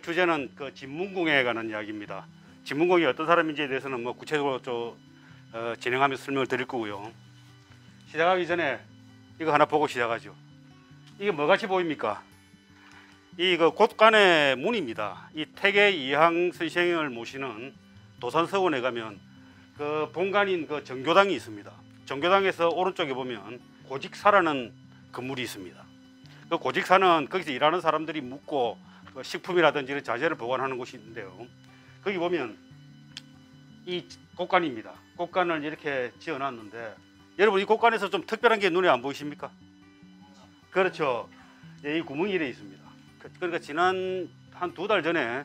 주제는 그 진문공에 관한 이야기입니다. 진문공이 어떤 사람인지에 대해서는 뭐 구체적으로 진행하면서 설명을 드릴 거고요. 시작하기 전에 이거 하나 보고 시작하죠. 이게 뭐같이 보입니까? 이거 곳간의 문입니다. 이 태계 이항 선생을 모시는 도산서원에 가면 그 본관인 그 정교당이 있습니다. 정교당에서 오른쪽에 보면 고직사라는 건물이 있습니다. 그 고직사는 거기서 일하는 사람들이 묵고 식품이라든지 자재를 보관하는 곳이 있는데요. 거기 보면 이 곳간입니다. 곳간을 이렇게 지어놨는데 여러분 이 곳간에서 좀 특별한 게 눈에 안 보이십니까? 그렇죠. 이 구멍이 이래 있습니다. 그러니까 지난 한 2달 전에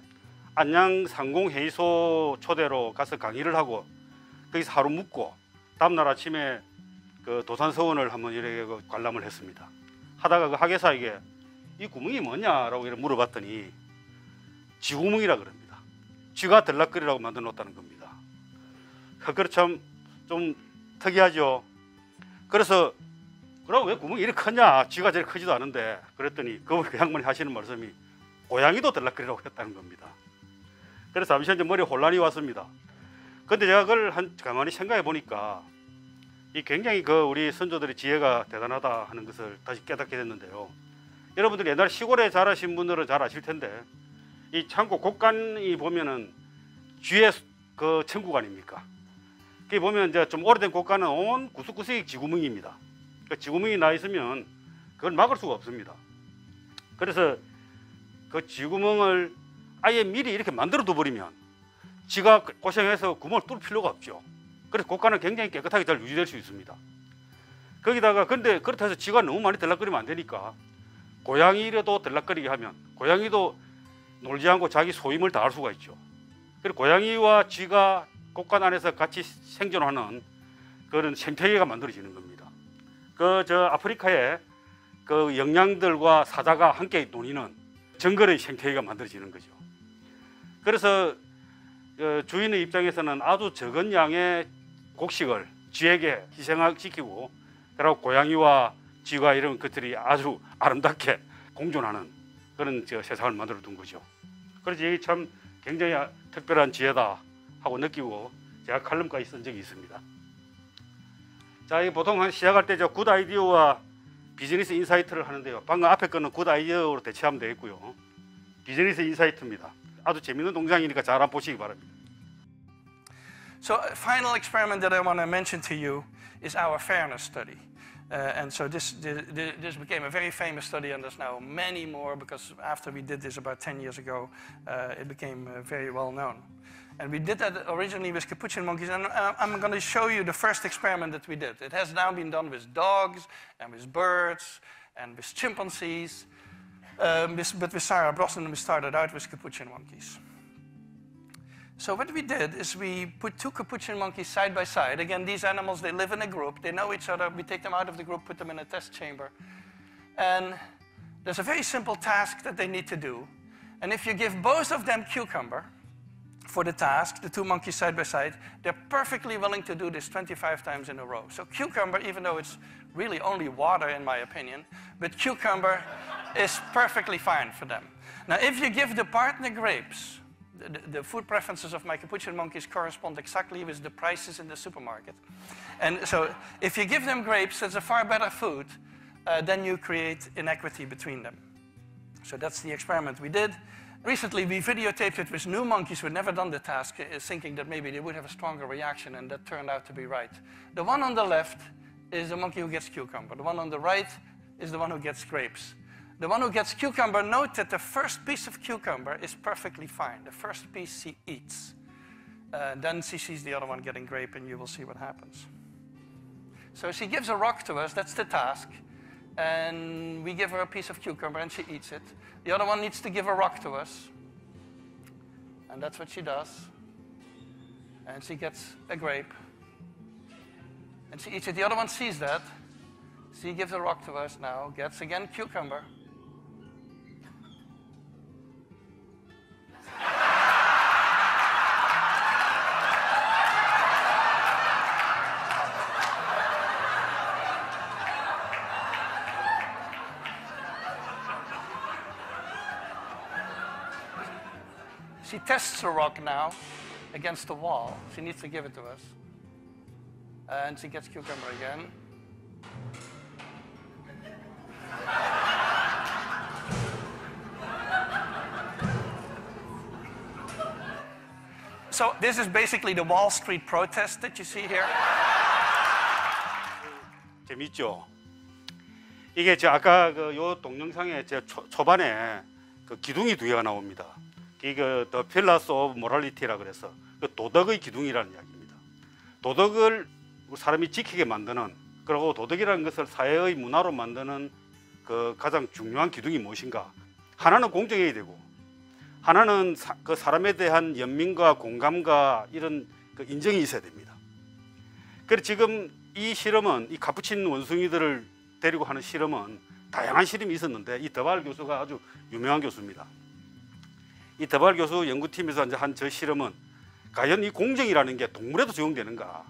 안양 상공회의소 초대로 가서 강의를 하고 거기서 하루 묵고 다음날 아침에 그 도산서원을 한번 이렇게 관람을 했습니다. 하다가 그 학예사에게 이 구멍이 뭐냐라고 이렇게 물어봤더니 쥐구멍이라 그럽니다. 쥐가 들락거리라고 만들어 놓았다는 겁니다. 그렇 참 좀 특이하죠. 그래서 그럼 왜 구멍이 이렇게 크냐? 쥐가 제일 크지도 않은데. 그랬더니 그 양반이 하시는 말씀이 고양이도 들락거리라고 했다는 겁니다. 그래서 잠시 이제 머리에 혼란이 왔습니다. 근데 제가 그걸 가만히 생각해 보니까 이 굉장히 그 우리 선조들의 지혜가 대단하다 하는 것을 다시 깨닫게 됐는데요. 여러분들 옛날 시골에 자라신 분들은 잘 아실 텐데 이 창고 곳간이 보면은 쥐의 그 천국 아닙니까? 거기 보면 이제 좀 오래된 곳간은 온 구석구석이 쥐구멍입니다. 그 쥐구멍이 나 있으면 그걸 막을 수가 없습니다. 그래서 그 쥐구멍을 아예 미리 이렇게 만들어 둬버리면 쥐가 고생해서 구멍을 뚫을 필요가 없죠. 그래서 곳간은 굉장히 깨끗하게 잘 유지될 수 있습니다. 거기다가 근데 그렇다 해서 쥐가 너무 많이 들락거리면 안 되니까 고양이라도 들락거리게 하면 고양이도 놀지 않고 자기 소임을 다할 수가 있죠. 그리고 고양이와 쥐가 곳간 안에서 같이 생존하는 그런 생태계가 만들어지는 겁니다. 아프리카에 그 영양들과 사자가 함께 노니는 정글의 생태계가 만들어지는 거죠. 그래서 주인의 입장에서는 아주 적은 양의 곡식을 쥐에게 희생시키고 그리고 고양이와 쥐가 이런 것들이 아주 아름답게 공존하는 그런 세상을 만들어 둔 거죠. 그래서 이게 참 굉장히 특별한 지혜다 하고 느끼고 제가 칼럼까지 쓴 적이 있습니다. 자, 이게 보통 시작할 때 굿 아이디어와 비즈니스 인사이트를 하는데요. 방금 앞에 거는 굿 아이디어로 대체하면 되겠고요. 비즈니스 인사이트입니다. 아주 재밌는 동작이니까 잘 한번 보시기 바랍니다. So a final experiment that I want to mention to you is our fairness study. And so this became a very famous study, and there's now many more because after we did this about 10 years ago, it became very well known. And we did that originally with capuchin monkeys, and I'm going to show you the first experiment that we did. It has now been done with dogs, and with birds, and with chimpanzees, but with Sarah Brosnan we started out with capuchin monkeys. So what we did is we put 2 capuchin monkeys side by side. Again, these animals, they live in a group, they know each other. We take them out of the group, put them in a test chamber. And there's a very simple task that they need to do. And if you give both of them cucumber for the task, the 2 monkeys side by side, they're perfectly willing to do this 25 times in a row. So cucumber, even though it's really only water in my opinion, but cucumber is perfectly fine for them. Now, if you give the partner grapes, the food preferences of my capuchin monkeys correspond exactly with the prices in the supermarket. And so if you give them grapes, it's a far better food, then you create inequity between them. So that's the experiment we did. Recently, we videotaped it with new monkeys who had never done the task, thinking that maybe they would have a stronger reaction, and that turned out to be right. The one on the left is the monkey who gets cucumber. The one on the right is the one who gets grapes. The one who gets cucumber, note that the first piece of cucumber is perfectly fine. The first piece she eats. Then she sees the other one getting grape, and you will see what happens. So she gives a rock to us, that's the task. And we give her a piece of cucumber, and she eats it. The other one needs to give a rock to us. And that's what she does. And she gets a grape. And she eats it. The other one sees that. She gives a rock to us now, gets again cucumber. She tests the rock now against the wall. She needs to give it to us. And she gets cucumber again. So this is basically the Wall Street protest that you see here. 재밌죠? 이게 저 아까 그 요 동영상에 제 초반에 그 기둥이 두 개가 나옵니다. 이게 The Pillars of Morality라 그래서 그 도덕의 기둥이라는 이야기입니다. 도덕을 사람이 지키게 만드는, 그리고 도덕이라는 것을 사회의 문화로 만드는 그 가장 중요한 기둥이 무엇인가? 하나는 공정해야 되고, 하나는 그 사람에 대한 연민과 공감과 이런 그 인정이 있어야 됩니다. 그래서 지금 이 실험은, 이 카푸친 원숭이들을 데리고 하는 실험은 다양한 실험이 있었는데, 이 더발 교수가 아주 유명한 교수입니다. 이 더발 교수 연구팀에서 이제 한 저 실험은 과연 이 공정이라는 게 동물에도 적용되는가?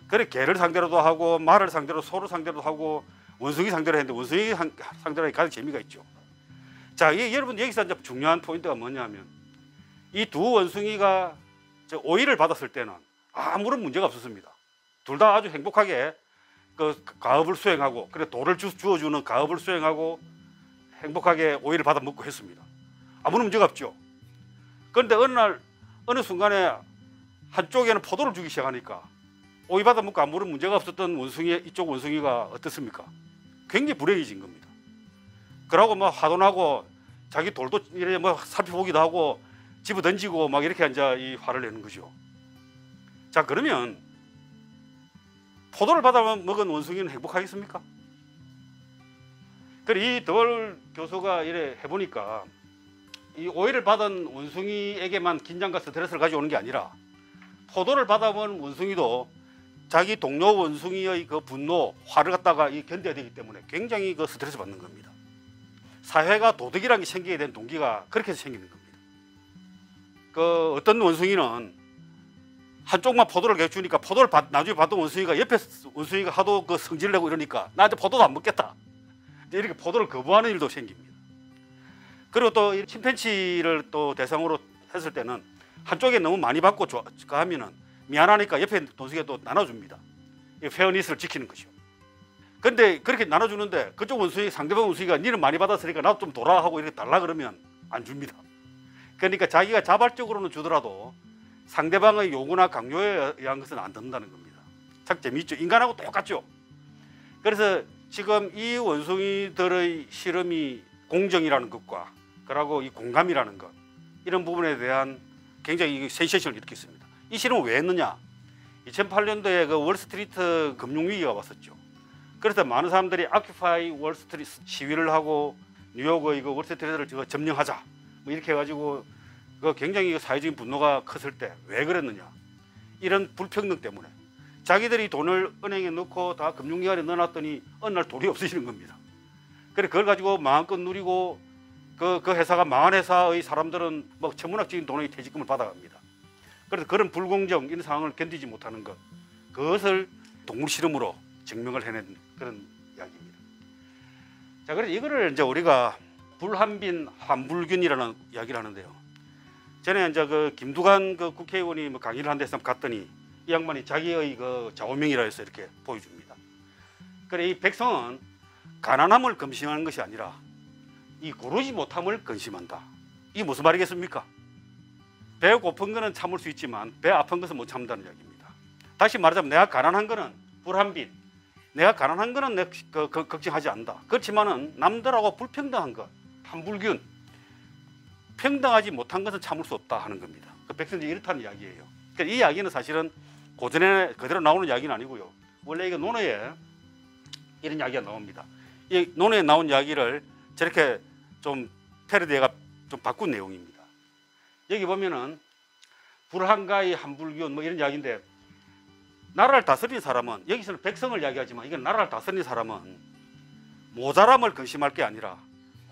그래, 개를 상대로도 하고 말을 상대로, 소를 상대로도 하고 원숭이 상대로 했는데, 원숭이 상대로 하기 가장 재미가 있죠. 자, 여러분 여기서 이제 중요한 포인트가 뭐냐면, 이 두 원숭이가 오이를 받았을 때는 아무런 문제가 없었습니다. 둘 다 아주 행복하게 그 가업을 수행하고, 그래 돌을 주어주는 가업을 수행하고 행복하게 오이를 받아 먹고 했습니다. 아무런 문제가 없죠. 그런데 어느 날 어느 순간에 한쪽에는 포도를 주기 시작하니까 오이 받아 먹고 아무런 문제가 없었던 원숭이, 이쪽 원숭이가 어떻습니까? 굉장히 불행해진 겁니다. 그러고 막 화도 나고 자기 돌도 이래 뭐 살펴보기도 하고 집어 던지고 막 이렇게 이제 이 화를 내는 거죠. 자, 그러면 포도를 받아 먹은 원숭이는 행복하겠습니까? 그래, 이 더월 교수가 이래 해보니까 이 오이를 받은 원숭이에게만 긴장과 스트레스를 가져오는 게 아니라 포도를 받아본 원숭이도 자기 동료 원숭이의 그 분노, 화를 갖다가 견뎌야 되기 때문에 굉장히 그 스트레스 받는 겁니다. 사회가 도덕이라는 게 생기게 된 동기가 그렇게 해서 생기는 겁니다. 그 어떤 원숭이는 한쪽만 포도를 개주니까 포도를 나중에 받던 원숭이가 옆에 원숭이가 하도 그 성질을 내고 이러니까 나 이제 포도도 안 먹겠다. 이렇게 포도를 거부하는 일도 생깁니다. 그리고 또 침팬지를 또 대상으로 했을 때는 한쪽에 너무 많이 받고 하면은 미안하니까 옆에 원숭이가 또 나눠줍니다. 이 페어니스를 지키는 것이죠. 근데 그렇게 나눠주는데 그쪽 원숭이, 상대방 원숭이가 니는 많이 받았으니까 나도 좀 돌아 하고 이렇게 달라 그러면 안 줍니다. 그러니까 자기가 자발적으로는 주더라도 상대방의 요구나 강요에 의한 것은 안 듣는다는 겁니다. 참 재미있죠. 인간하고 똑같죠. 그래서 지금 이 원숭이들의 실험이 공정이라는 것과 그리고 이 공감이라는 것, 이런 부분에 대한 굉장히 센세이션을 일으켰습니다. 이 실험을 왜 했느냐? 2008년도에 그 월스트리트 금융위기가 왔었죠. 그래서 많은 사람들이 아큐파이 월스트리트 시위를 하고 뉴욕의 그 월스트리트를 점령하자 뭐 이렇게 해가지고 그 굉장히 사회적인 분노가 컸을 때 왜 그랬느냐? 이런 불평등 때문에 자기들이 돈을 은행에 넣고 다 금융기관에 넣어놨더니 어느 날 돈이 없어지는 겁니다. 그래 그걸 가지고 마음껏 누리고 그 회사가 망한 회사의 사람들은 뭐 천문학적인 돈의 퇴직금을 받아갑니다. 그래서 그런 불공정 이런 상황을 견디지 못하는 것, 그것을 동물 실험으로 증명을 해낸 그런 이야기입니다. 자, 그래서 이거를 이제 우리가 불한빈 환불균이라는 이야기를 하는데요. 전에 이제 그 김두관 그 국회의원이 뭐 강의를 한 데서 갔더니 이 양반이 자기의 그 좌우명이라 해서 이렇게 보여줍니다. 그래 이 백성은 가난함을 금심하는 것이 아니라 이 고르지 못함을 근심한다. 이게 무슨 말이겠습니까? 배 고픈 거는 참을 수 있지만 배 아픈 것은 못 참는다는 이야기입니다. 다시 말하자면 내가 가난한 거는 불한빈, 내가 가난한 거는 걱정하지 않는다. 그렇지만은 남들하고 불평등한 것, 환불균, 평등하지 못한 것은 참을 수 없다 하는 겁니다. 그 백성들이 이렇다는 이야기예요. 그러니까 이 이야기는 사실은 고전에 그대로 나오는 이야기는 아니고요. 원래 이거 논어에 이런 이야기가 나옵니다. 이 논어에 나온 이야기를 저렇게 좀 패러디가 좀 바꾼 내용입니다. 여기 보면은 불한가히 환불균 뭐 이런 이야기인데, 나라를 다스리는 사람은, 여기서는 백성을 이야기하지만 이건 나라를 다스리는 사람은 모자람을 근심할 게 아니라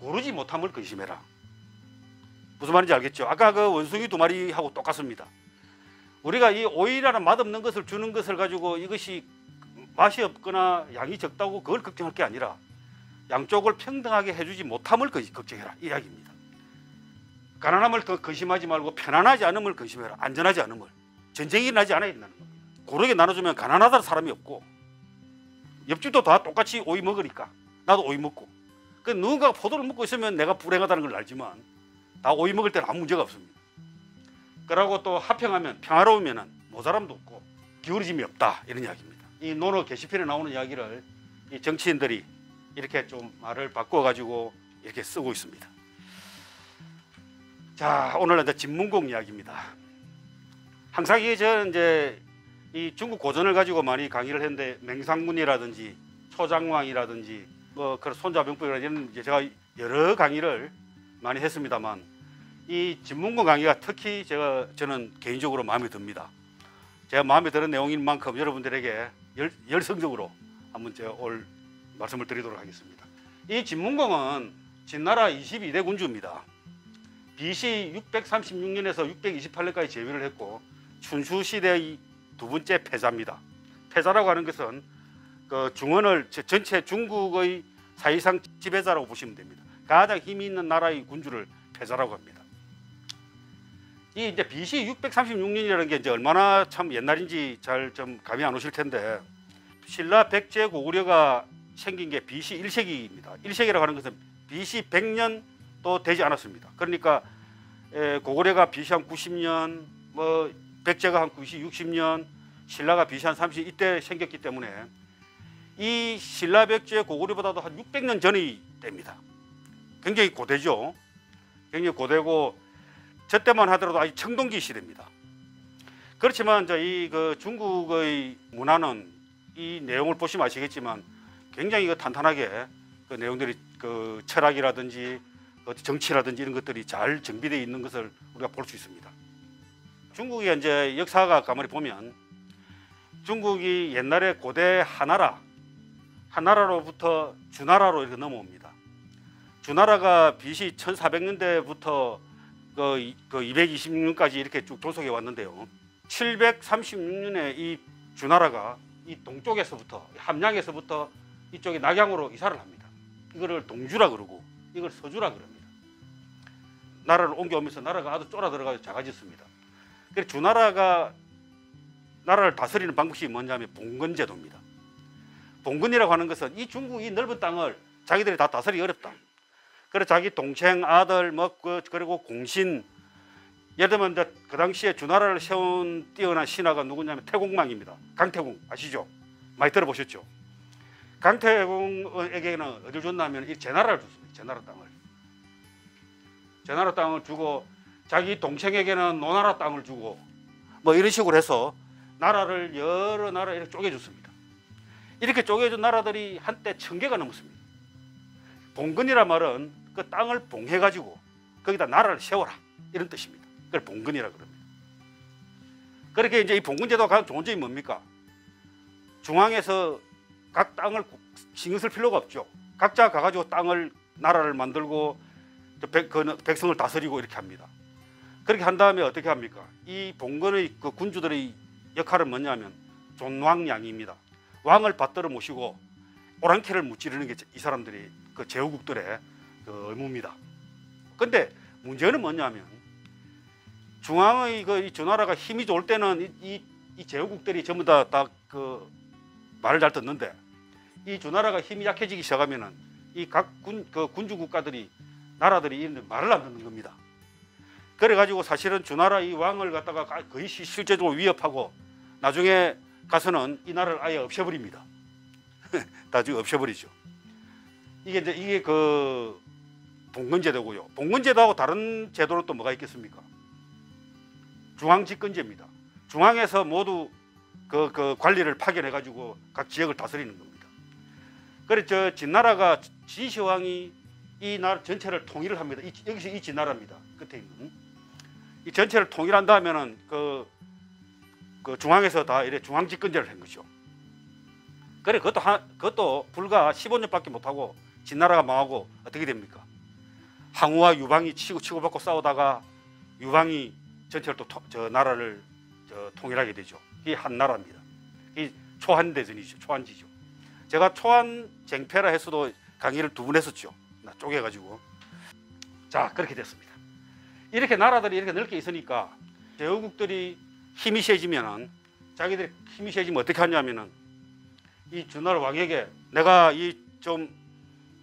고르지 못함을 근심해라. 무슨 말인지 알겠죠? 아까 그 원숭이 두 마리하고 똑같습니다. 우리가 이 오이라는 맛없는 것을 주는 것을 가지고 이것이 맛이 없거나 양이 적다고 그걸 걱정할 게 아니라 양쪽을 평등하게 해주지 못함을 걱정해라, 이 이야기입니다. 가난함을 더 근심하지 말고 편안하지 않음을 근심해라. 안전하지 않음을. 전쟁이 일어나지 않아야 된다는 겁니다. 고르게 나눠주면 가난하다는 사람이 없고 옆집도 다 똑같이 오이 먹으니까 나도 오이 먹고 그 누군가가 포도를 먹고 있으면 내가 불행하다는 걸 알지만 다 오이 먹을 때는 아무 문제가 없습니다. 그러고 또 합평하면 평화로우면 모자람도 없고 기울어짐이 없다 이런 이야기입니다. 이 논어 게시판에 나오는 이야기를 이 정치인들이 이렇게 좀 말을 바꿔 가지고 이렇게 쓰고 있습니다. 자, 오늘 이제 진문공 이야기입니다. 항상 저는 이제 이 중국 고전을 가지고 많이 강의를 했는데 맹상문이라든지 초장왕이라든지 뭐 그런 손자병법이라든지 이제 제가 여러 강의를 많이 했습니다만 이 진문공 강의가 특히 저는 개인적으로 마음에 듭니다. 제가 마음에 드는 내용인 만큼 여러분들에게 열성적으로 한번 제가 올 말씀을 드리도록 하겠습니다. 이 진문공은 진나라 22대 군주입니다. BC 636년에서 628년까지 재위를 했고 춘추 시대의 두 번째 패자입니다. 패자라고 하는 것은 그 중원을 전체 중국의 사실상 지배자라고 보시면 됩니다. 가장 힘이 있는 나라의 군주를 패자라고 합니다. 이 이제 BC 636년이라는 게 이제 얼마나 참 옛날인지 잘 좀 감이 안 오실 텐데 신라 백제 고구려가 생긴 게 BC 1세기입니다. 1세기라고 하는 것은 BC 100년도 되지 않았습니다. 그러니까 고구려가 BC 한 90년, 뭐 백제가 한 BC 60년, 신라가 BC 한 30년 이때 생겼기 때문에 이 신라 백제 고구려보다도 한 600년 전이 됩니다. 굉장히 고대죠. 굉장히 고대고 저 때만 하더라도 아직 청동기 시대입니다. 그렇지만 이제 이 그 중국의 문화는 이 내용을 보시면 아시겠지만 굉장히 그 탄탄하게 그 내용들이 그 철학이라든지 정치라든지 이런 것들이 잘 정비되어 있는 것을 우리가 볼 수 있습니다. 중국의 이제 역사가 가만히 보면 중국이 옛날에 고대 하나라로부터 주나라로 이렇게 넘어옵니다. 주나라가 BC 1400년대부터 그 226년까지 이렇게 쭉 돌속해 왔는데요. 736년에 이 주나라가 이 동쪽에서부터 함양에서부터 이쪽에 낙양으로 이사를 합니다. 이거를 동주라 그러고 이걸 서주라 그럽니다. 나라를 옮겨오면서 나라가 아주 쫄아들어가서 작아졌습니다. 그래서 주나라가 나라를 다스리는 방법이 뭐냐면 봉건제도입니다. 봉건이라고 하는 것은 이 중국 이 넓은 땅을 자기들이 다 다스리기 어렵다. 그래서 자기 동생, 아들, 그리고 공신, 예를 들면 그 당시에 주나라를 세운 뛰어난 신하가 누구냐면 태공망입니다. 강태공 아시죠? 많이 들어보셨죠? 강태공에게는 어디를 줬냐면 이 제나라를 줬습니다. 제나라 땅을 주고 자기 동생에게는 노나라 땅을 주고 뭐 이런 식으로 해서 나라를 여러 나라 이렇게 쪼개줬습니다. 이렇게 쪼개준 나라들이 한때 1000개가 넘었습니다. 봉건이란 말은 그 땅을 봉해가지고 거기다 나라를 세워라 이런 뜻입니다. 그걸 봉건이라 그럽니다. 그렇게 이제 이 봉건제도가 가장 좋은 점이 뭡니까? 중앙에서 각 땅을 신경 쓸 필요가 없죠. 각자 가가지고 나라를 만들고 백성을 다스리고 이렇게 합니다. 그렇게 한 다음에 어떻게 합니까? 이 봉건의 그 군주들의 역할은 뭐냐면 존왕양입니다. 왕을 받들어 모시고 오랑캐를 무찌르는 게 이 사람들이 그 제후국들의 그 의무입니다. 근데 문제는 뭐냐면 중앙의 이 주나라가 힘이 좋을 때는 이 제후국들이 전부 다 그 말을 잘 듣는데 이 주나라가 힘이 약해지기 시작하면은 이 각 군주 국가들이 나라들이 이런 말을 안 듣는 겁니다. 그래가지고 사실은 주나라 이 왕을 갖다가 거의 실제적으로 위협하고 나중에 가서는 이 나라를 아예 없애버립니다. 나중에 없애버리죠. 이게 그 봉건제도고요. 봉건제도하고 다른 제도는 또 뭐가 있겠습니까? 중앙집권제입니다. 중앙에서 모두 그 관리를 파견해가지고 각 지역을 다스리는 겁니다. 그래서 진나라가 진시황이 이 나라 전체를 통일을 합니다. 여기서 이 진나라입니다. 끝에 있는 이 전체를 통일한 다음에는 그 중앙에서 다 이래 중앙집권제를 한 거죠. 그래 그것도 불과 15년밖에 못하고 진나라가 망하고 어떻게 됩니까? 항우와 유방이 치고받고 싸우다가 유방이 전체를 저 나라를 통일하게 되죠. 이게 한나라입니다. 이 초한대전이죠. 초한지죠. 제가 초한쟁패라 해서도 강의를 2번 했었죠. 쪼개가지고. 자, 그렇게 됐습니다. 이렇게 나라들이 이렇게 넓게 있으니까 제후국들이 힘이 세지면은 자기들이 힘이 세지면 어떻게 하냐면은 이 주나라 왕에게 내가 이 좀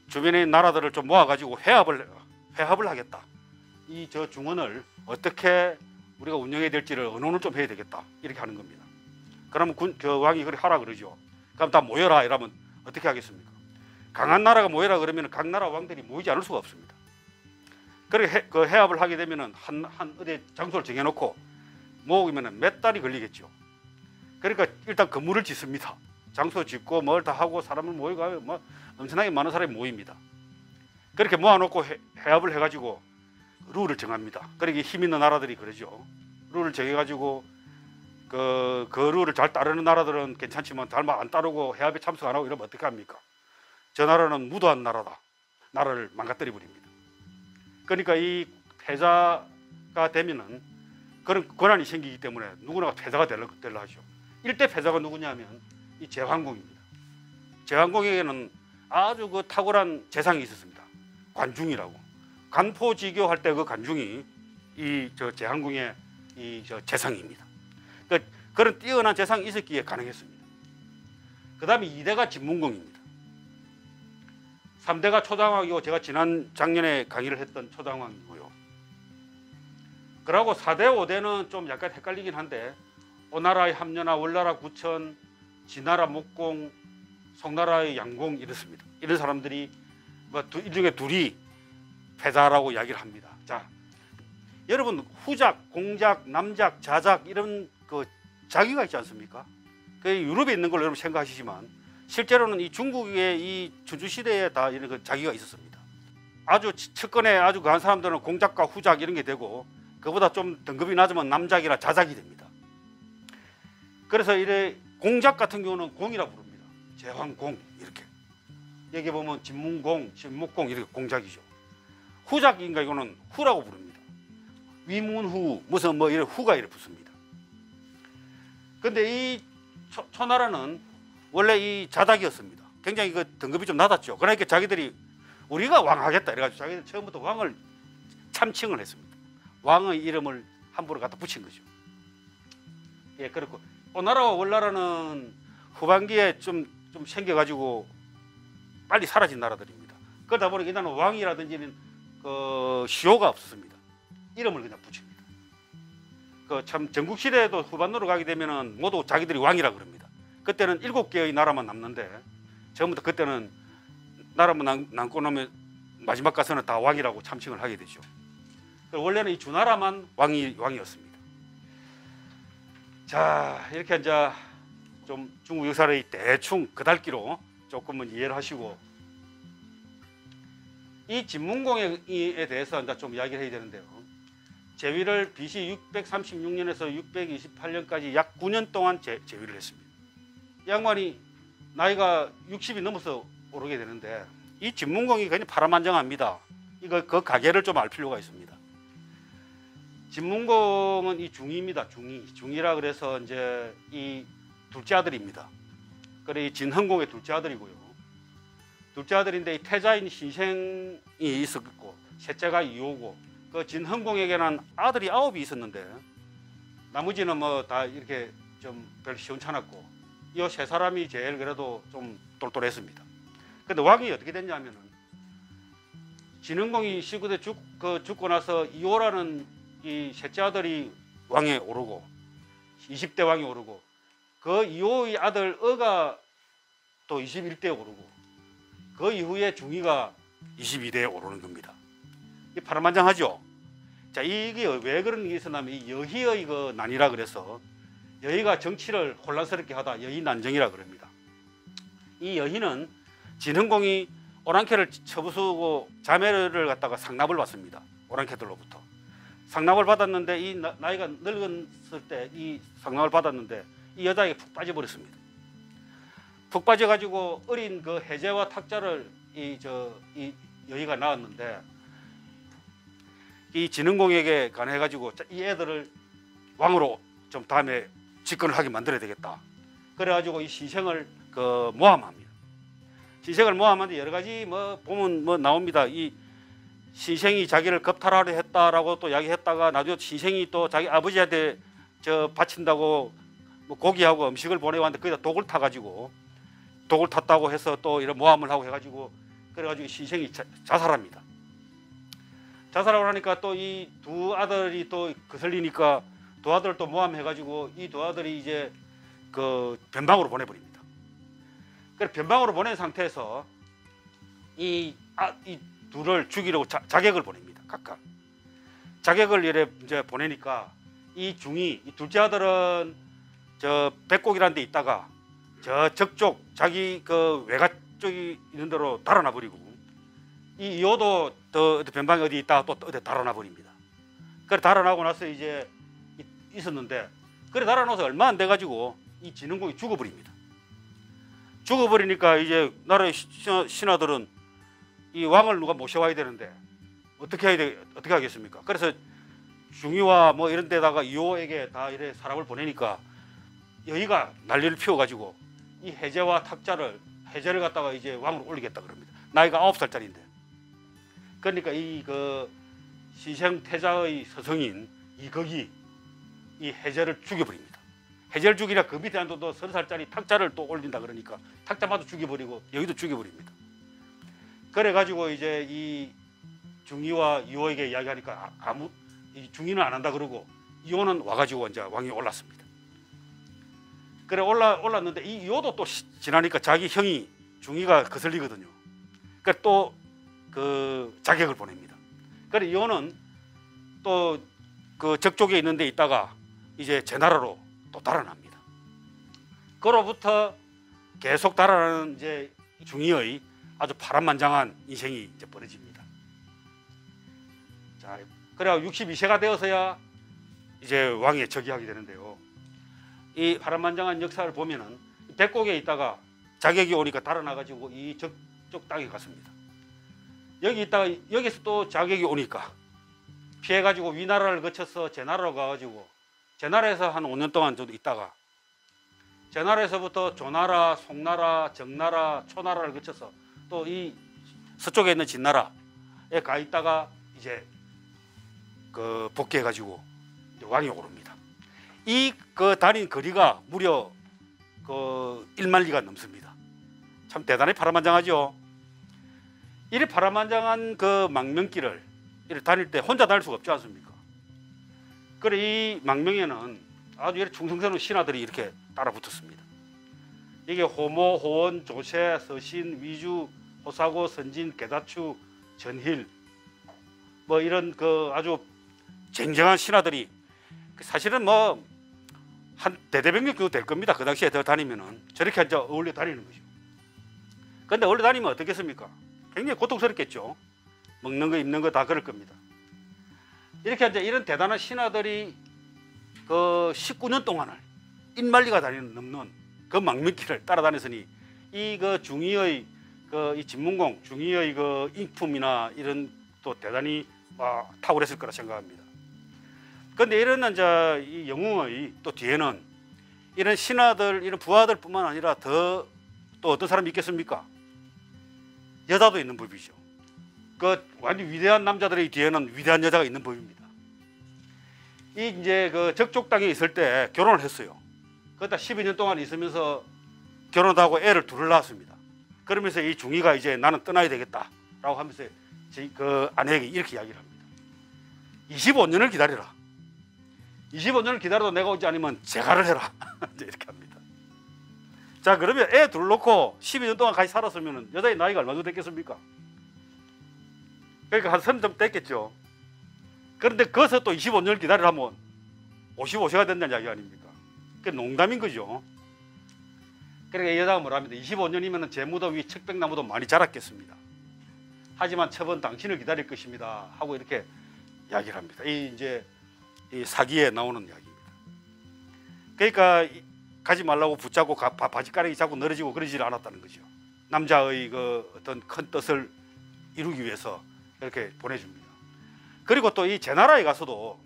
주변의 나라들을 좀 모아가지고 회합을 하겠다. 이 저 중원을 어떻게 우리가 운영해야 될지를 의논을 좀 해야 되겠다. 이렇게 하는 겁니다. 그러면 그 왕이 그렇게 하라 그러죠. 그럼 다 모여라 이러면 어떻게 하겠습니까? 강한 나라가 모여라 그러면 각 나라 왕들이 모이지 않을 수가 없습니다. 그렇게 그 회합을 하게 되면은 한 어디 장소를 정해놓고 모으면은 몇 달이 걸리겠죠. 그러니까 일단 건물을 짓습니다. 장소 짓고 뭘 다 하고 사람을 모이고 하면 뭐 엄청나게 많은 사람이 모입니다. 그렇게 모아놓고 회합을 해가지고 룰을 정합니다. 그러게 힘 있는 나라들이 그러죠. 룰을 정해가지고 그 룰을 잘 따르는 나라들은 괜찮지만 잘 안 따르고 회합에 참석 안 하고 이러면 어떻게 합니까? 저 나라는 무도한 나라다. 나라를 망가뜨려 버립니다. 그러니까 이 패자가 되면은 그런 권한이 생기기 때문에 누구나 패자가 되려 하죠. 일대 패자가 누구냐면 이 제왕공입니다. 제왕공에게는 아주 그 탁월한 재상이 있었습니다. 관중이라고. 간포지교 할 때 그 관중이 이 저 제왕공의 이 저 재상입니다. 그러니까 그런 뛰어난 재상이 있었기에 가능했습니다. 그 다음에 2대가 진문공입니다. 3대가 초당왕이고 제가 지난 작년에 강의를 했던 초당왕이고요. 그러고 4대, 5대는 좀 약간 헷갈리긴 한데 오나라의 함려나 월나라 구천, 지나라 목공, 송나라의 양공 이렇습니다. 이런 사람들이 뭐 일종의 둘이 패자라고 이야기를 합니다. 자, 여러분 후작, 공작, 남작, 자작 이런 그 자기가 있지 않습니까? 그 유럽에 있는 걸 여러분 생각하시지만 실제로는 이 중국의 이 춘추 시대에 다 이런 그 자기가 있었습니다. 아주 측근에 아주 강한 사람들은 공작과 후작 이런 게 되고 그보다 좀 등급이 낮으면 남작이나 자작이 됩니다. 그래서 이래 공작 같은 경우는 공이라고 부릅니다. 제왕공 이렇게. 여기 보면 진문공, 진목공 이렇게 공작이죠. 후작인가 이거는 후라고 부릅니다. 위문후 무슨 뭐 이런 후가 이렇게 붙습니다. 근데 이 초나라는 원래 이 자작이었습니다. 굉장히 그 등급이 좀 낮았죠. 그러니까 자기들이 우리가 왕하겠다 이래가지고 자기들 처음부터 왕을 참칭을 했습니다. 왕의 이름을 함부로 갖다 붙인 거죠. 예, 그렇고 오나라와 월나라는 후반기에 좀 생겨가지고 빨리 사라진 나라들입니다. 그러다 보니까 이나는 왕이라든지는 그 시효가 없었습니다. 이름을 그냥 붙입니다. 그 참 전국 시대에도 후반으로 가게 되면은 모두 자기들이 왕이라 그럽니다. 그때는 7개의 나라만 남는데 전부 다 그때는 나라만 남고 나면 마지막 가서는 다 왕이라고 참칭을 하게 되죠. 원래는 이 주나라만 왕이었습니다. 자, 이렇게 이제 좀 중국 역사를 대충 그달기로 조금은 이해를 하시고 이 진문공에 대해서 이제 좀 이야기를 해야 되는데요. 제위를 BC 636년에서 628년까지 약 9년 동안 제위를 했습니다. 이 양반이 나이가 60이 넘어서 오르게 되는데 이 진문공이 굉장히 파란만장합니다. 이거 그 가계를 좀 알 필요가 있습니다. 진문공은 이 중이입니다. 중이라 그래서 이제 이 둘째 아들입니다. 그래 이 진흥공의 둘째 아들이고요. 둘째 아들인데 이 태자인 신생이 있었고 셋째가 이호고 그 진흥공에게는 아들이 9이 있었는데 나머지는 뭐 다 이렇게 좀 별 시원찮았고 이 세 사람이 제일 그래도 좀 똘똘했습니다. 근데 왕이 어떻게 됐냐면은 진흥공이 19대 죽고 나서 이호라는 이 셋째 아들이 왕에 오르고 20대 왕이 오르고 그 이호의 아들 어가 또 21대에 오르고 그 이후에 중이가 22대에 오르는 겁니다. 이 파란만장하죠. 자, 이게 왜 그런 게 있었냐면 이 여희의 그 난이라 그래서 여희가 정치를 혼란스럽게 하다 여희난정이라 그럽니다. 이 여희는 진흥공이 오랑캐를 쳐부수고 자매를 갖다가 상납을 받습니다. 오랑캐들로부터 상납을 받았는데 이 나이가 늙었을 때 이 상납을 받았는데 이 여자에게 푹 빠져버렸습니다. 푹 빠져가지고 어린 그 해제와 탁자를 이 여희가 낳았는데 이 진흥공에게 관해가지고 이 애들을 왕으로 좀 다음에 집권을 하게 만들어야 되겠다. 그래가지고 이 신생을 그 모함합니다. 신생을 모함하는데 여러 가지 뭐 보면 뭐 나옵니다. 이 신생이 자기를 겁탈하려 했다라고 또 이야기했다가 나중에 신생이 또 자기 아버지한테 저 바친다고 뭐 고기하고 음식을 보내왔는데 거기다 독을 타가지고 독을 탔다고 해서 또 이런 모함을 하고 해가지고 그래가지고 신생이 자살합니다. 자살하고 나니까 또 이 두 아들이 또 거슬리니까 두 아들을 또 모함해가지고 이 두 아들이 이제 그 변방으로 보내버립니다. 그래서 변방으로 보낸 상태에서 이 둘을 죽이려고 자객을 보냅니다. 각각 자객을 이래 이제 보내니까 이 중이 이 둘째 아들은 저 백곡이라는 데 있다가 저 적쪽 자기 그 외가 쪽이 있는 데로 달아나 버리고 이 이호도 또 변방에 어디 있다가 또 어디 달아나 버립니다. 그래 달아나고 나서 이제 있었는데 그래 달아나서 얼마 안 돼 가지고 이 진흥공이 죽어버립니다. 죽어버리니까 이제 나라의 신하들은 이 왕을 누가 모셔와야 되는데 어떻게 하겠습니까? 그래서 중위와 뭐 이런 데다가 이호에게 다 이래 사람을 보내니까 여기가 난리를 피워가지고 이 해제와 해제를 갖다가 이제 왕으로 올리겠다 그럽니다. 나이가 9살짜리인데. 그러니까 이 그 신생 태자의 서성인 이극이 이 해제를 죽여버립니다. 해제를 죽이라 그 밑에 또 30살짜리 탁자를 또 올린다 그러니까 탁자마도 죽여버리고 여기도 죽여버립니다. 그래가지고 이제 이 중위와 이호에게 이야기하니까 이 중위는 안 한다 그러고 이호는 와가지고 이제 왕이 올랐습니다. 그래 올랐는데 이 이호도 또 지나니까 자기 형이 중위가 거슬리거든요. 그래 또 그 자객을 보냅니다. 그래 이호는 또 그 적쪽에 있는 데 있다가 이제 제 나라로 또 달아납니다. 그로부터 계속 달아나는 이제 중위의 아주 파란만장한 인생이 이제 벌어집니다. 자, 그래 62세가 되어서야 이제 왕에 즉위하게 되는데요. 이 파란만장한 역사를 보면은 백곡에 있다가 자객이 오니까 달아나가지고 이 저쪽 땅에 갔습니다. 여기 있다가 여기서 또 자객이 오니까 피해가지고 위나라를 거쳐서 제나라로 가가지고 제나라에서 한 5년 동안 저도 있다가 제나라에서부터 조나라, 송나라, 정나라, 초나라를 거쳐서 또 이 서쪽에 있는 진나라에 가 있다가 이제 그 복귀해가지고 왕이 오릅니다. 이 그 다닌 거리가 무려 그 1만 리가 넘습니다. 참 대단히 파란만장하죠. 이리 파란만장한 그 망명길을 이렇게 다닐 때 혼자 다닐 수가 없지 않습니까? 그래 이 망명에는 아주 이렇게 충성스러운 신하들이 이렇게 따라붙었습니다. 이게 호모, 호원, 조세, 서신, 위주, 호사고, 선진, 개다추, 전힐 뭐 이런 그 아주 쟁쟁한 신하들이 사실은 뭐 한 대대병력 정도 될 겁니다. 그 당시에 더 다니면은 저렇게 이제 어울려 다니는 거죠. 그런데 어울려 다니면 어떻겠습니까? 굉장히 고통스럽겠죠. 먹는 거 입는 거 다 그럴 겁니다. 이렇게 이제 이런 대단한 신하들이 그 19년 동안을 1만리가 넘는 그 망명길을 따라다녔으니 이 그 중위의 그 이 진문공 중위의 그 인품이나 이런 또 대단히 탁월했을 거라 생각합니다. 그런데 이런 이제 이 영웅의 또 뒤에는 이런 신하들 이런 부하들뿐만 아니라 더 또 어떤 사람이 있겠습니까? 여자도 있는 법이죠. 그 완전 위대한 남자들의 뒤에는 위대한 여자가 있는 법입니다. 이 이제 그 적쪽 땅에 있을 때 결혼을 했어요. 그러다 12년 동안 있으면서 결혼도 하고 애를 둘을 낳았습니다. 그러면서 이 중위가 이제 나는 떠나야 되겠다라고 하면서 그 아내에게 이렇게 이야기를 합니다. 25년을 기다려라. 25년을 기다려도 내가 오지 않으면 재가를 해라. 이제 이렇게 합니다. 자, 그러면 애 둘 놓고 12년 동안 같이 살았으면 여자의 나이가 얼마 정도 됐겠습니까? 그러니까 한 30점 됐겠죠. 그런데 거기서 또 25년을 기다리려면 55세가 된다는 이야기 아닙니까? 그게 농담인 거죠. 그러니까 여자가 뭐라 합니다. 25년이면 제 무덤 위 척백나무도 많이 자랐겠습니다. 하지만 처분 당신을 기다릴 것입니다. 하고 이렇게 이야기를 합니다. 이 이제 이 사기에 나오는 이야기입니다. 그러니까 가지 말라고 붙잡고 바지가락이 자꾸 늘어지고 그러지 않았다는 거죠. 남자의 그 어떤 큰 뜻을 이루기 위해서 이렇게 보내줍니다. 그리고 또 이 제나라에 가서도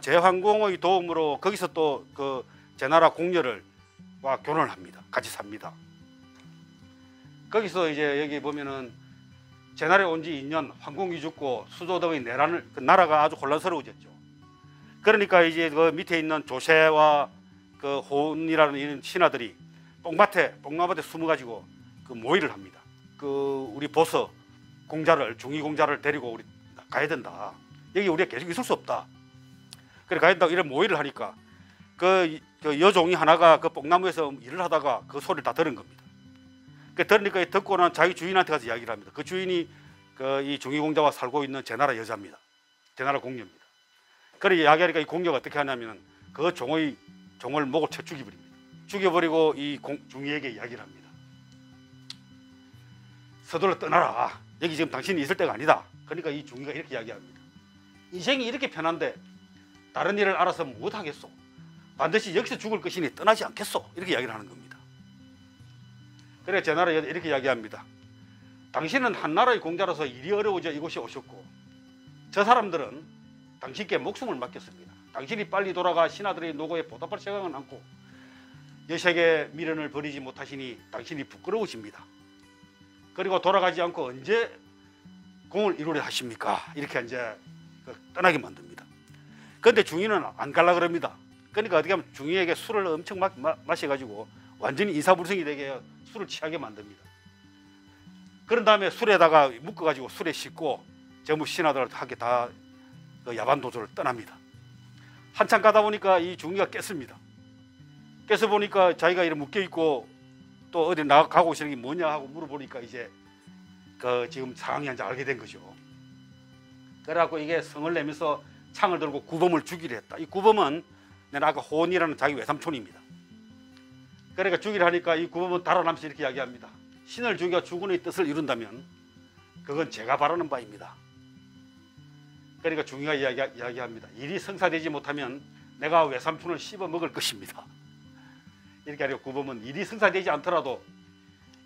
제황공의 도움으로 거기서 또 그 제나라 공녀와 결혼을 합니다. 같이 삽니다. 거기서 이제 여기 보면은 제나라에 온 지 2년, 황궁이 죽고 수조 등의 내란을 그 나라가 아주 혼란스러워졌죠. 그러니까 이제 그 밑에 있는 조세와 그 호운이라는 이런 신하들이 뽕나무밭에 숨어가지고 그 모의를 합니다. 그 우리 보스 공자를 중위 공자를 데리고 우리 가야 된다. 여기 우리가 계속 있을 수 없다. 그래 가야 된다고 이런 모의를 하니까 그 여종이 하나가 그 뽕나무에서 일을 하다가 그 소리를 다 들은 겁니다. 그러니까 듣고는 자기 주인한테 가서 이야기를 합니다. 그 주인이 그 이 중위 공자와 살고 있는 제나라 여자입니다. 제나라 공녀입니다. 그래 이야기하니까 이 공녀가 어떻게 하냐면은 그 종을 목을 쳐 죽여버립니다. 죽여버리고 이 중위에게 이야기를 합니다. 서둘러 떠나라. 여기 지금 당신이 있을 때가 아니다. 그러니까 이 중위가 이렇게 이야기합니다. 인생이 이렇게 편한데 다른 일을 알아서 못하겠소. 반드시 여기서 죽을 것이니 떠나지 않겠소. 이렇게 이야기를 하는 겁니다. 그래 제나라 여자 이렇게 이야기합니다. 당신은 한나라의 공자로서 일이 어려워져 이곳에 오셨고 저 사람들은 당신께 목숨을 맡겼습니다. 당신이 빨리 돌아가 신하들의 노고에 보답할 생각은 않고 여색의 미련을 버리지 못하시니 당신이 부끄러우십니다. 그리고 돌아가지 않고 언제 공을 이루려 하십니까? 이렇게 이제 떠나게 만듭니다. 그런데 중위는 안 갈라 그럽니다. 그러니까 어떻게 하면 중위에게 술을 엄청 마셔가지고 완전히 인사불성이 되게 술을 취하게 만듭니다. 그런 다음에 술에다가 묶어가지고 술에 싣고 전부 신하들한테 다 야반 도주를 떠납니다. 한참 가다 보니까 이 중위가 깼습니다. 깨서 보니까 자기가 이렇게 묶여 있고 또 어디 나가고 있는 게 뭐냐 하고 물어보니까 이제 그 지금 상황이 이제 알게 된 거죠. 그래갖고 이게 성을 내면서 창을 들고 구범을 죽이려 했다. 이 구범은 내가 아까 호원이라는 자기 외삼촌입니다. 그러니까 죽이려 하니까 이 구범은 달아나면서 이렇게 이야기합니다. 신을 죽여 주군의 뜻을 이룬다면 그건 제가 바라는 바입니다. 그러니까 중위가 이야기합니다. 일이 성사되지 못하면 내가 외삼촌을 씹어 먹을 것입니다. 이렇게 하려 구범은 일이 성사되지 않더라도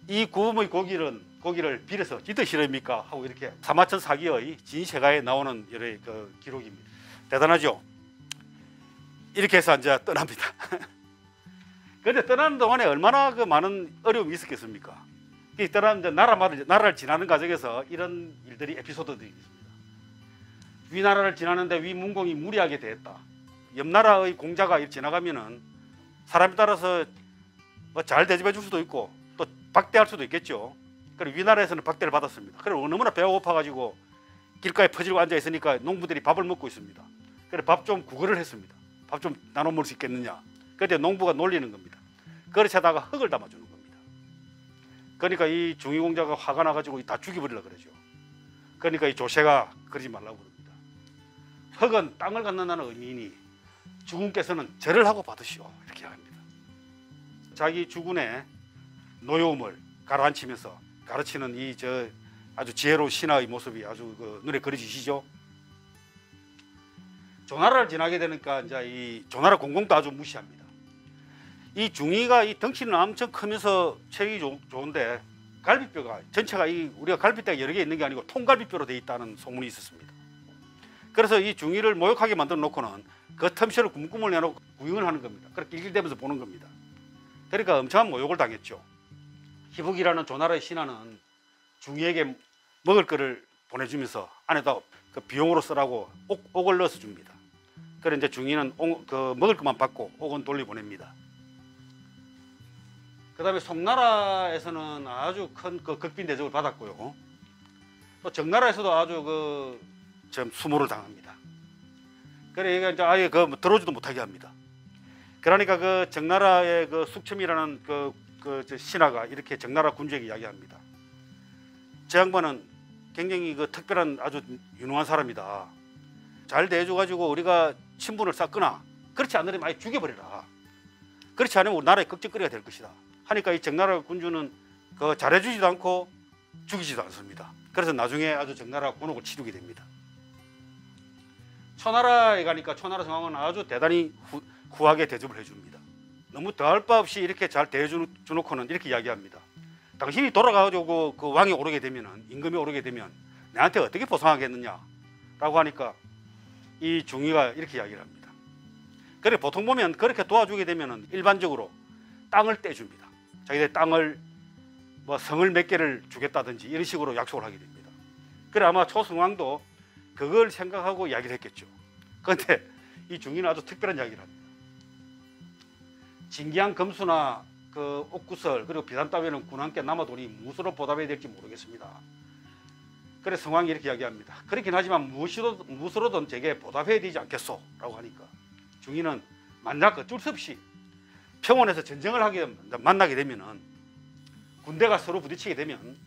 이 구범의 고기를 빌어서 찢어 싫습니까? 하고 이렇게 사마천 사기의 진세가에 나오는 여러 그 기록입니다. 대단하죠? 이렇게 해서 이제 떠납니다. 그런데 떠나는 동안에 얼마나 그 많은 어려움이 있었겠습니까? 떠나는데 나라를 지나는 과정에서 이런 일들이 에피소드들이 있습니다. 위나라를 지나는데 위문공이 무리하게 대했다. 옆 나라의 공자가 지나가면은 사람에 따라서 뭐 잘 대접해 줄 수도 있고 또 박대할 수도 있겠죠. 그리고 위나라에서는 박대를 받았습니다. 그리고 너무나 배가 고파가지고 길가에 퍼지고 앉아 있으니까 농부들이 밥을 먹고 있습니다. 그래서 밥 좀 구걸을 했습니다. 밥 좀 나눠 먹을 수 있겠느냐. 그때 농부가 놀리는 겁니다. 그릇에다가 흙을 담아주는 겁니다. 그러니까 이 중위공자가 화가 나가지고 다 죽여버리려고 그러죠. 그러니까 이 조세가 그러지 말라고 그럽니다. 흙은 땅을 갖는다는 의미이니 주군께서는 절을 하고 받으시오. 이렇게 합니다. 자기 주군의 노여움을 가라앉히면서 가르치는 이 아주 지혜로운 신하의 모습이 아주 그 눈에 그려지시죠. 조나라를 지나게 되니까 이제 이 조나라 공공도 아주 무시합니다. 이 중위가 이 덩치는 엄청 크면서 체력이 좋은데 갈비뼈가 전체가 우리가 갈비뼈가 여러 개 있는 게 아니고 통갈비뼈로 되어 있다는 소문이 있었습니다. 그래서 이 중위를 모욕하게 만들어 놓고는 그 틈새로 구멍을 내놓고 구경을 하는 겁니다. 그렇게 길길대면서 보는 겁니다. 그러니까 엄청난 모욕을 당했죠. 희북이라는 조나라의 신하는 중위에게 먹을 거를 보내주면서 안에다 그 비용으로 쓰라고 옥을 넣어서 줍니다. 그래서 이제 중위는 그 먹을 것만 받고 옥은 돌려보냅니다. 그 다음에 송나라에서는 아주 큰 그 극빈 대접을 받았고요. 또 정나라에서도 아주 수모를 당합니다. 그래 얘가 이제 아예 들어오지도 못하게 합니다. 그러니까 그 정나라의 그 숙첨이라는 저 신하가 이렇게 정나라 군주에게 이야기합니다. 저 양반은 굉장히 그 특별한 아주 유능한 사람이다. 잘 대해줘가지고 우리가 친분을 쌓거나 그렇지 않으면 아예 죽여버리라. 그렇지 않으면 우리 나라의 걱정거리가 될 것이다. 하니까 이 정나라 군주는 잘해주지도 않고 죽이지도 않습니다. 그래서 나중에 아주 정나라 곤혹을 치르게 됩니다. 초나라에 가니까 초나라 상황은 아주 대단히 후하게 대접을 해줍니다. 너무 더할 바 없이 이렇게 잘 대해주놓고는 이렇게 이야기합니다. 당신이 돌아가가지고 그 왕이 오르게 되면 임금이 오르게 되면 내한테 어떻게 보상하겠느냐 라고 하니까 이 중위가 이렇게 이야기를 합니다. 그래 보통 보면 그렇게 도와주게 되면 일반적으로 땅을 떼줍니다. 자기들 땅을 성을 몇 개를 주겠다든지 이런 식으로 약속을 하게 됩니다. 그래 아마 초승왕도 그걸 생각하고 이야기를 했겠죠. 그런데 이 중위는 아주 특별한 이야기를 합니다. 진기한 검수나 그 옥구설 그리고 비단 따위는 군함께 남아도니 무엇으로 보답해야 될지 모르겠습니다. 그래 성왕이 이렇게 이야기합니다. 그렇긴 하지만 무엇으로든 제게 보답해야 되지 않겠소? 라고 하니까 중위는 만약 어쩔 수 없이 평원에서 전쟁을 만나게 되면은 군대가 서로 부딪히게 되면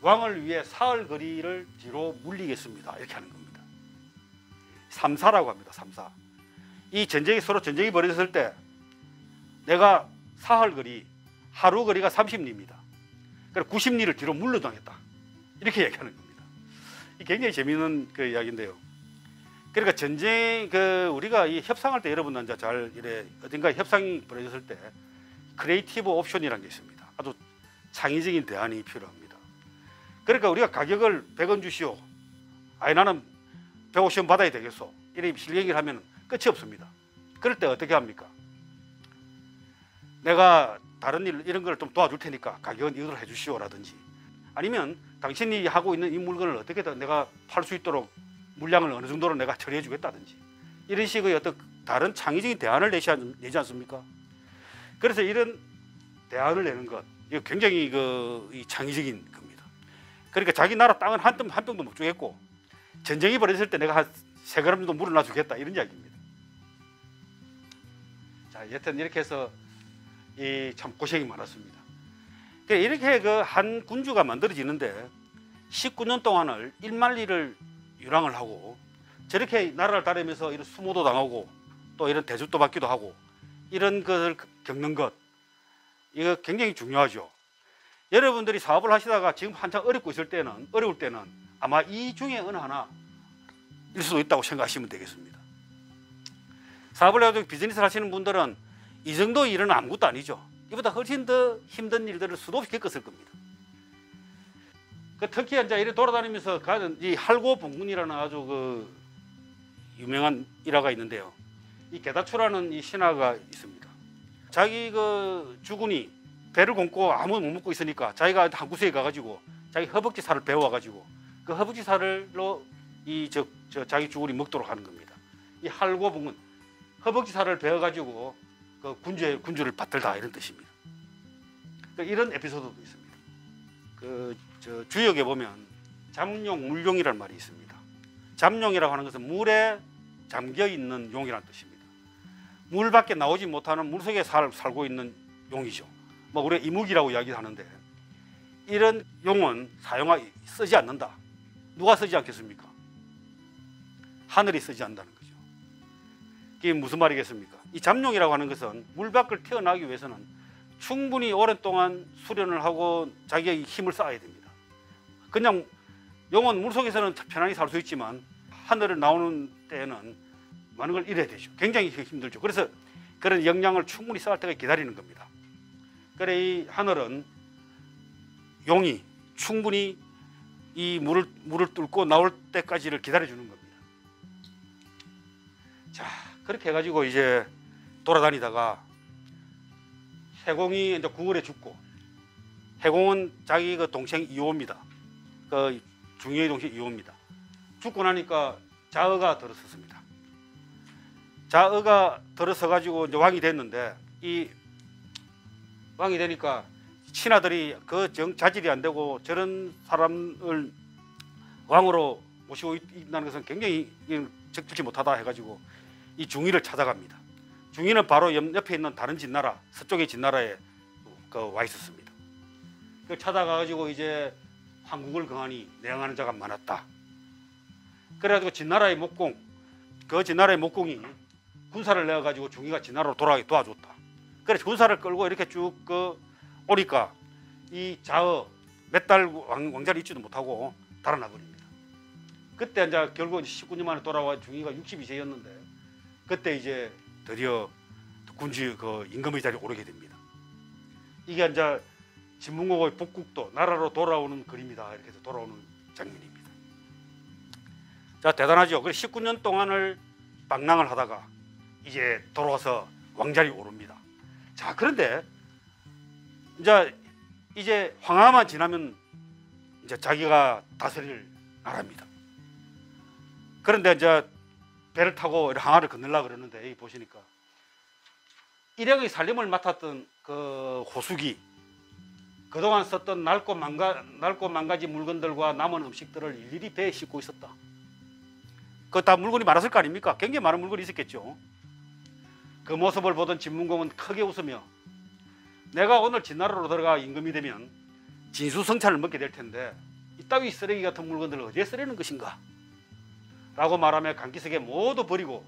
왕을 위해 사흘 거리를 뒤로 물리겠습니다. 이렇게 하는 겁니다. 삼사라고 합니다. 삼사. 이 서로 전쟁이 벌어졌을 때 내가 사흘 거리, 하루 거리가 30리입니다. 그래서 90리를 뒤로 물러당했다. 이렇게 얘기하는 겁니다. 이 굉장히 재미있는 그 이야기인데요. 그러니까 전쟁 우리가 이 협상할 때 여러분들 이제 잘 이래 어딘가 협상이 벌어졌을 때 크리에이티브 옵션이라는 게 있습니다. 아주 창의적인 대안이 필요합니다. 그러니까 우리가 가격을 100원 주시오. 아니 나는 150원 받아야 되겠소. 이렇게 실갱이를 하면 끝이 없습니다. 그럴 때 어떻게 합니까? 내가 다른 일 이런 걸 좀 도와줄 테니까 가격은 이걸 해주시오라든지 아니면 당신이 하고 있는 이 물건을 어떻게든 내가 팔 수 있도록 물량을 어느 정도로 내가 처리해 주겠다든지 이런 식의 어떤 다른 창의적인 대안을 내지 않습니까? 그래서 이런 대안을 내는 것 이거 굉장히 이 창의적인 겁니다. 그러니까 자기 나라 땅은 한 병도 못 주겠고 전쟁이 벌어졌을 때 내가 한 3그램 정도 물을 놔주겠다 이런 이야기입니다. 자, 여튼 이렇게 해서 참 고생이 많았습니다. 이렇게 한 군주가 만들어지는데 19년 동안을 일만리를 유랑을 하고 저렇게 나라를 다니면서 이런 수모도 당하고 또 이런 대접도 받기도 하고 이런 것을 겪는 것 이거 굉장히 중요하죠. 여러분들이 사업을 하시다가 지금 한참 어려울 때는 아마 이 중에 어느 하나일 수도 있다고 생각하시면 되겠습니다. 사업을 해가지고 비즈니스를 하시는 분들은 이 정도 일은 아무것도 아니죠. 이보다 훨씬 더 힘든 일들을 수도 없이 겪었을 겁니다. 특히 이제 이렇게 돌아다니면서 가는 이 할고봉군이라는 아주 유명한 일화가 있는데요. 이 게다추라는 이 신하가 있습니다. 자기 주군이 배를 굶고 아무도 못 먹고 있으니까 자기가 한 구석에 가가지고 자기 허벅지 살을 베어와가지고 그 허벅지 살로 자기 주군이 먹도록 하는 겁니다. 이 할고봉군 허벅지 살을 베어가지고 군주를 받들다 이런 뜻입니다. 이런 에피소드도 있습니다. 주역에 보면 잠용, 물용이라는 말이 있습니다. 잠용이라고 하는 것은 물에 잠겨 있는 용이라는 뜻입니다. 물 밖에 나오지 못하는 물속에 살고 있는 용이죠. 우리가 이무기라고 이야기하는데 이런 용은 쓰지 않는다. 누가 쓰지 않겠습니까? 하늘이 쓰지 않는다는 거죠. 이게 무슨 말이겠습니까? 이 잠용이라고 하는 것은 물 밖을 태어나기 위해서는 충분히 오랫동안 수련을 하고 자기의 힘을 쌓아야 됩니다. 그냥 용은 물속에서는 편안히 살 수 있지만 하늘을 나오는 때에는 많은 걸 잃어야 되죠. 굉장히 힘들죠. 그래서 그런 역량을 충분히 쌓을 때까지 기다리는 겁니다. 그래 이 하늘은 용이 충분히 이 물을 뚫고 나올 때까지를 기다려주는 겁니다. 자, 그렇게 해가지고 이제 돌아다니다가 해공이 이제 궁궐에 죽고 해공은 자기 동생 이호입니다. 중요의 동생 이호입니다. 죽고 나니까 자어가 들어섰습니다. 자어가 들어서 가지고 이제 왕이 됐는데 이 왕이 되니까 신하들이 자질이 안 되고 저런 사람을 왕으로 모시고 있다는 것은 굉장히 적절치 못하다 해가지고 이 중위를 찾아갑니다. 중위는 바로 옆에 있는 다른 진나라, 서쪽의 진나라에 와 있었습니다. 그걸 찾아가가지고 이제 한국을 강하니 내항하는 자가 많았다. 그래가지고 진나라의 목공, 진나라의 목공이 군사를 내어가지고 중위가 진나라로 돌아가게 도와줬다. 그래서 군사를 끌고 이렇게 쭉 오니까 이 자어 몇 달 왕자를 잊지도 못하고 달아나 버립니다. 그때 이제 결국 19년 만에 돌아와 중위가 62세였는데 그때 이제 드디어 군주 임금의 자리에 오르게 됩니다. 이게 이제 진문고의 북국도 나라로 돌아오는 그림이다. 이렇게 해서 돌아오는 장면입니다. 자, 대단하죠. 그래서 19년 동안을 방랑을 하다가 이제 돌아와서 왕자리에 오릅니다. 자, 그런데 이제 황하만 지나면 이제 자기가 다스릴 나라입니다. 그런데 이제 배를 타고 항아를 건너려고 그러는데 여기 보시니까 일행의 살림을 맡았던 그 호수기, 그동안 썼던 낡고 망가진 물건들과 남은 음식들을 일일이 배에 싣고 있었다. 그 다 물건이 많았을 거 아닙니까? 굉장히 많은 물건이 있었겠죠. 그 모습을 보던 진문공은 크게 웃으며 내가 오늘 진나라로 들어가 임금이 되면 진수성찬을 먹게 될 텐데 이따위 쓰레기 같은 물건들을 어디에 쓰려는 것인가? 라고 말하며 강기석에 모두 버리고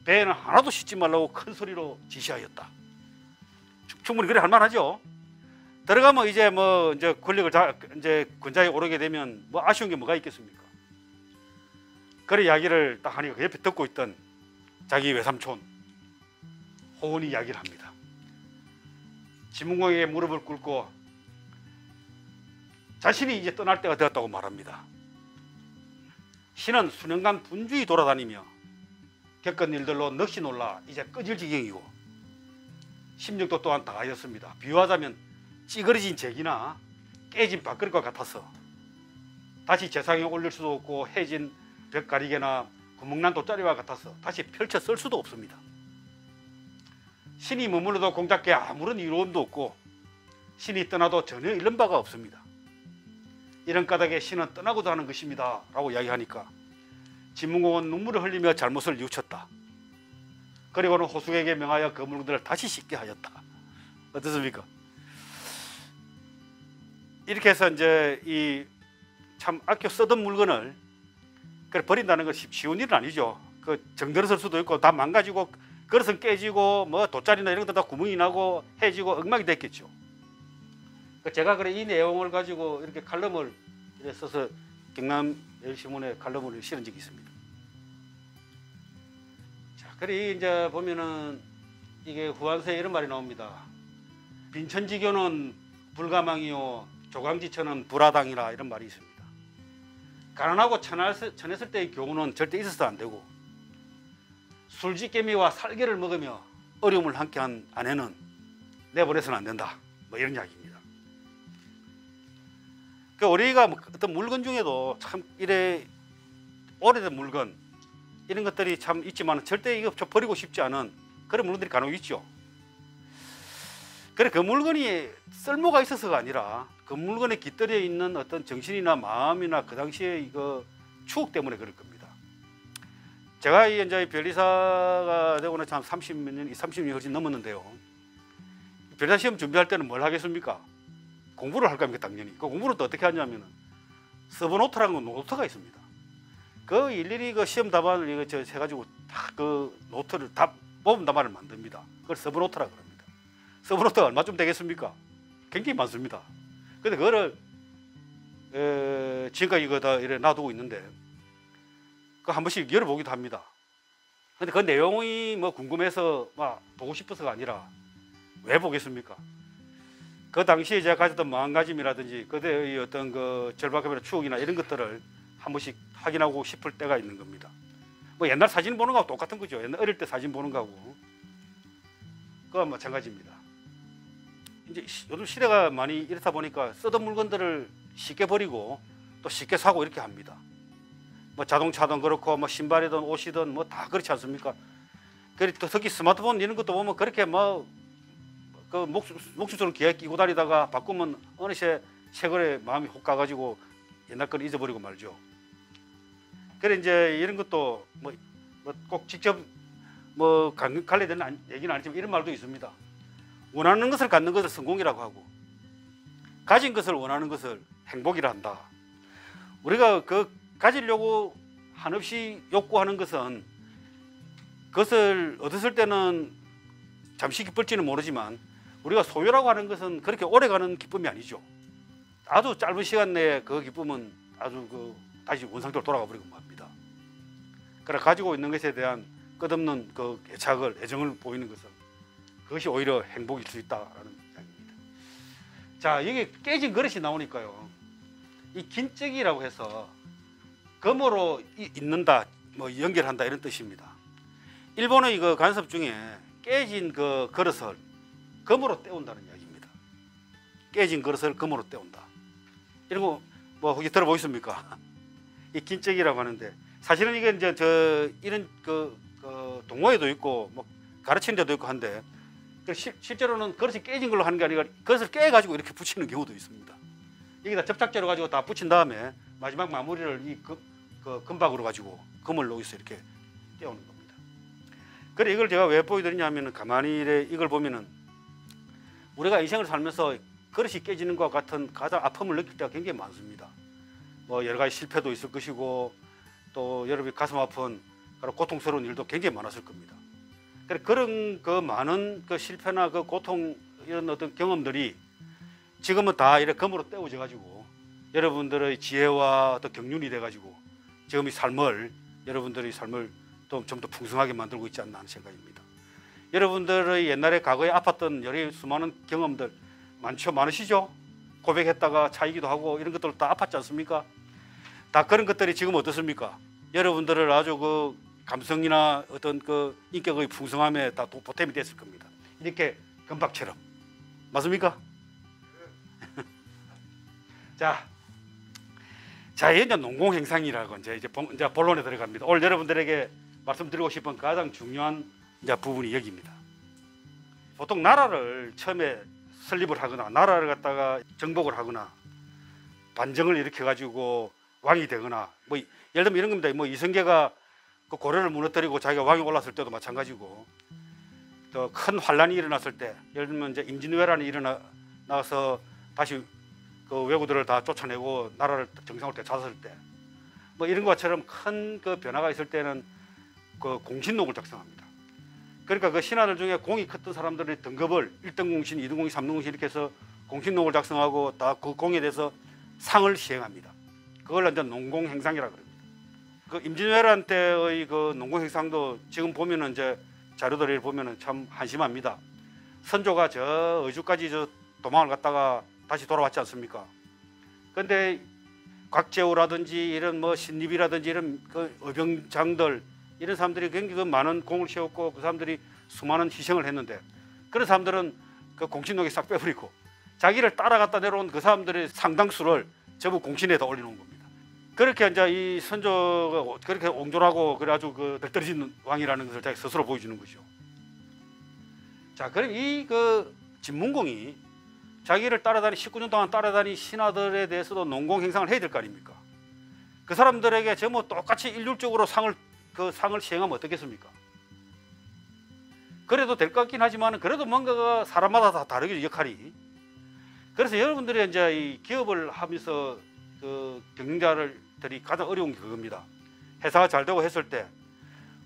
배에는 하나도 싣지 말라고 큰 소리로 지시하였다. 충분히 그래 할 만하죠. 들어가면 이제 뭐 이제 권력을 이제 권좌에 오르게 되면 뭐 아쉬운 게 뭐가 있겠습니까? 그런 이야기를 딱 하니까 그 옆에 듣고 있던 자기 외삼촌 호은이 이야기를 합니다. 진문공에게 무릎을 꿇고 자신이 이제 떠날 때가 되었다고 말합니다. 신은 수년간 분주히 돌아다니며 겪은 일들로 넋이 놀라 이제 꺼질 지경이고 심령도 또한 다 하였습니다. 비유하자면 찌그러진 제기나 깨진 밥그릇과 같아서 다시 재상에 올릴 수도 없고 해진 벽가리개나 구멍난 돗자리와 같아서 다시 펼쳐 쓸 수도 없습니다. 신이 머물러도 공작에 아무런 이로움도 없고 신이 떠나도 전혀 잃는 바가 없습니다. 이런 까닭에 신은 떠나고자 하는 것입니다 라고 이야기하니까 진문공은 눈물을 흘리며 잘못을 뉘우쳤다. 그리고는 호숙에게 명하여 그 물건들을 다시 씻게 하였다. 어떻습니까? 이렇게 해서 이제 이 참 아껴 쓰던 물건을 버린다는 것이 쉬운 일은 아니죠. 그 정들어설 수도 있고 다 망가지고 그릇은 깨지고 뭐 돗자리나 이런 것도 다 구멍이 나고 해지고 엉망이 됐겠죠. 제가 그래 이 내용을 가지고 이렇게 칼럼을 써서 경남매일신문에 칼럼을 실은 적이 있습니다. 자, 그래 이제 보면은 이게 후한서에 이런 말이 나옵니다. 빈천지교는 불가망이요 조강지천은 불화당이라 이런 말이 있습니다. 가난하고 천했을 때의 교훈은 절대 있어서 안 되고 술쥐개미와 살개를 먹으며 어려움을 함께한 아내는 내보내서는 안 된다. 뭐 이런 이야기입니다. 그 우리가 어떤 물건 중에도 참 이래 오래된 물건 이런 것들이 참 있지만 절대 이거 버리고 싶지 않은 그런 물건들이 간혹 있죠. 그래 그 물건이 쓸모가 있어서가 아니라 그 물건에 깃들여 있는 어떤 정신이나 마음이나 그 당시에 이거 추억 때문에 그럴 겁니다. 제가 이제 변리사가 되고는 참 30년이 훨씬 넘었는데요. 변리사 시험 준비할 때는 뭘 하겠습니까? 공부를 할 겁니까? 당연히. 그 공부를 또 어떻게 하냐면은 서브노트라는 거 노트가 있습니다. 그 일일이 그 시험 답안을 이거 저 해가지고 다 그 노트를 다 뽑은 답안을 만듭니다. 그걸 서브노트라고 합니다. 서브노트가 얼마쯤 되겠습니까? 굉장히 많습니다. 근데 그거를 지금까지 이거 다 이래 놔두고 있는데 그 한 번씩 열어보기도 합니다. 근데 그 내용이 뭐 궁금해서 막 보고 싶어서가 아니라 왜 보겠습니까? 그 당시에 제가 가졌던 마음가짐이라든지 그때의 어떤 그 절박함이나 추억이나 이런 것들을 한 번씩 확인하고 싶을 때가 있는 겁니다. 뭐 옛날 사진 보는 거하고 똑같은 거죠. 옛날 어릴 때 사진 보는 거하고 그와 마찬가지입니다. 이제 요즘 시대가 많이 이렇다 보니까 쓰던 물건들을 쉽게 버리고 또 쉽게 사고 이렇게 합니다. 뭐 자동차든 그렇고 뭐 신발이든 옷이든 뭐 다 그렇지 않습니까? 그리고 특히 스마트폰 이런 것도 보면 그렇게 뭐 그 목숨처럼 귀에 끼고 다니다가 바꾸면 어느새 새 거에 마음이 혹 가가지고 옛날 걸 잊어버리고 말죠. 그래 이제 이런 것도 뭐 꼭 직접 뭐 관련된 얘기는 아니지만 이런 말도 있습니다. 원하는 것을 갖는 것을 성공이라고 하고 가진 것을 원하는 것을 행복이라 한다. 우리가 그 가지려고 한없이 욕구하는 것은 그것을 얻었을 때는 잠시 기쁠지는 모르지만 우리가 소유라고 하는 것은 그렇게 오래가는 기쁨이 아니죠. 아주 짧은 시간 내에 그 기쁨은 아주 그 다시 원상태로 돌아가 버리고 맙니다. 그래 가지고 있는 것에 대한 끝없는 그 애정을 보이는 것은 그것이 오히려 행복일 수 있다라는 이야기입니다. 자, 여기 깨진 그릇이 나오니까요. 이 긴적이라고 해서 금으로 잇는다, 뭐 연결한다 이런 뜻입니다. 일본의 그 관습 중에 깨진 그 그릇을 금으로 때운다는 이야기입니다. 깨진 그릇을 금으로 때운다. 이런 거 뭐 혹시 들어보셨습니까? 이 긴적이라고 하는데 사실은 이게 이제 저 이런 동호회도 있고 뭐 가르치는 데도 있고 한데 실제로는 그릇이 깨진 걸로 하는 게 아니라 그릇을 깨가지고 이렇게 붙이는 경우도 있습니다. 여기다 접착제로 가지고 다 붙인 다음에 마지막 마무리를 이 금박으로 가지고 금을 여기서 이렇게 떼우는 겁니다. 그래 이걸 제가 왜 보여드리냐면은 가만히 이걸 보면은 우리가 인생을 살면서 그릇이 깨지는 것 같은 가장 아픔을 느낄 때가 굉장히 많습니다. 뭐 여러 가지 실패도 있을 것이고 또 여러분이 가슴 아픈 고통스러운 일도 굉장히 많았을 겁니다. 그런 그 많은 그 실패나 그 고통 이런 어떤 경험들이 지금은 다 이렇게 금으로 떼어져 가지고 여러분들의 지혜와 어떤 경륜이 돼 가지고 지금 이 삶을 여러분들의 삶을 좀 더 풍성하게 만들고 있지 않나 하는 생각입니다. 여러분들의 옛날에 과거에 아팠던 여러 수많은 경험들 많으시죠? 고백했다가 차이기도 하고 이런 것들 다 아팠지 않습니까? 다 그런 것들이 지금 어떻습니까? 여러분들을 아주 그 감성이나 어떤 그 인격의 풍성함에 다 보탬이 됐을 겁니다. 이렇게 금박처럼 맞습니까? 자, 이제 농공행상이라고 이제 본론에 들어갑니다. 오늘 여러분들에게 말씀드리고 싶은 가장 중요한 이제 부분이 여기입니다. 보통 나라를 처음에 설립을 하거나 나라를 갖다가 정복을 하거나 반정을 일으켜 가지고 왕이 되거나 뭐 예를 들면 이런 겁니다. 뭐 이성계가 그 고려를 무너뜨리고 자기가 왕이 올랐을 때도 마찬가지고 또 큰 환란이 일어났을 때 예를 들면 이제 임진왜란이 일어나서 다시 그 왜구들을 다 쫓아내고 나라를 정상으로 되찾았을 때 뭐 이런 것처럼 큰 그 변화가 있을 때는 그 공신록을 작성합니다. 그러니까 그 신하들 중에 공이 컸던 사람들의 등급을 1등 공신, 2등 공신, 3등 공신 이렇게 해서 공신록을 작성하고 다 그 공에 대해서 상을 시행합니다. 그걸 이제 농공행상이라고 합니다. 그 임진왜란 때의 그 농공행상도 지금 보면은 이제 자료들을 보면은 참 한심합니다. 선조가 저 의주까지 저 도망을 갔다가 다시 돌아왔지 않습니까? 그런데 곽재우라든지 이런 뭐 신입이라든지 이런 그 의병장들 이런 사람들이 굉장히 그 많은 공을 세웠고 그 사람들이 수많은 희생을 했는데 그런 사람들은 그 공신록에 싹 빼버리고 자기를 따라갔다 내려온 그 사람들의 상당수를 전부 공신에다 올려놓은 겁니다. 그렇게 이제 이 선조가 그렇게 옹졸하고 그래 아주 그 덜떨어진 왕이라는 것을 자기 스스로 보여주는 거죠. 자, 그럼 이 그 진문공이 자기를 따라다니 19년 동안 따라다니 신하들에 대해서도 농공행상을 해야 될 거 아닙니까? 그 사람들에게 전부 똑같이 일률적으로 상을 시행하면 어떻겠습니까? 그래도 될 것 같긴 하지만 그래도 뭔가가 사람마다 다 다르게 역할이. 그래서 여러분들이 이제 이 기업을 하면서 그 경영자들이 가장 어려운 게 그겁니다. 회사가 잘 되고 했을 때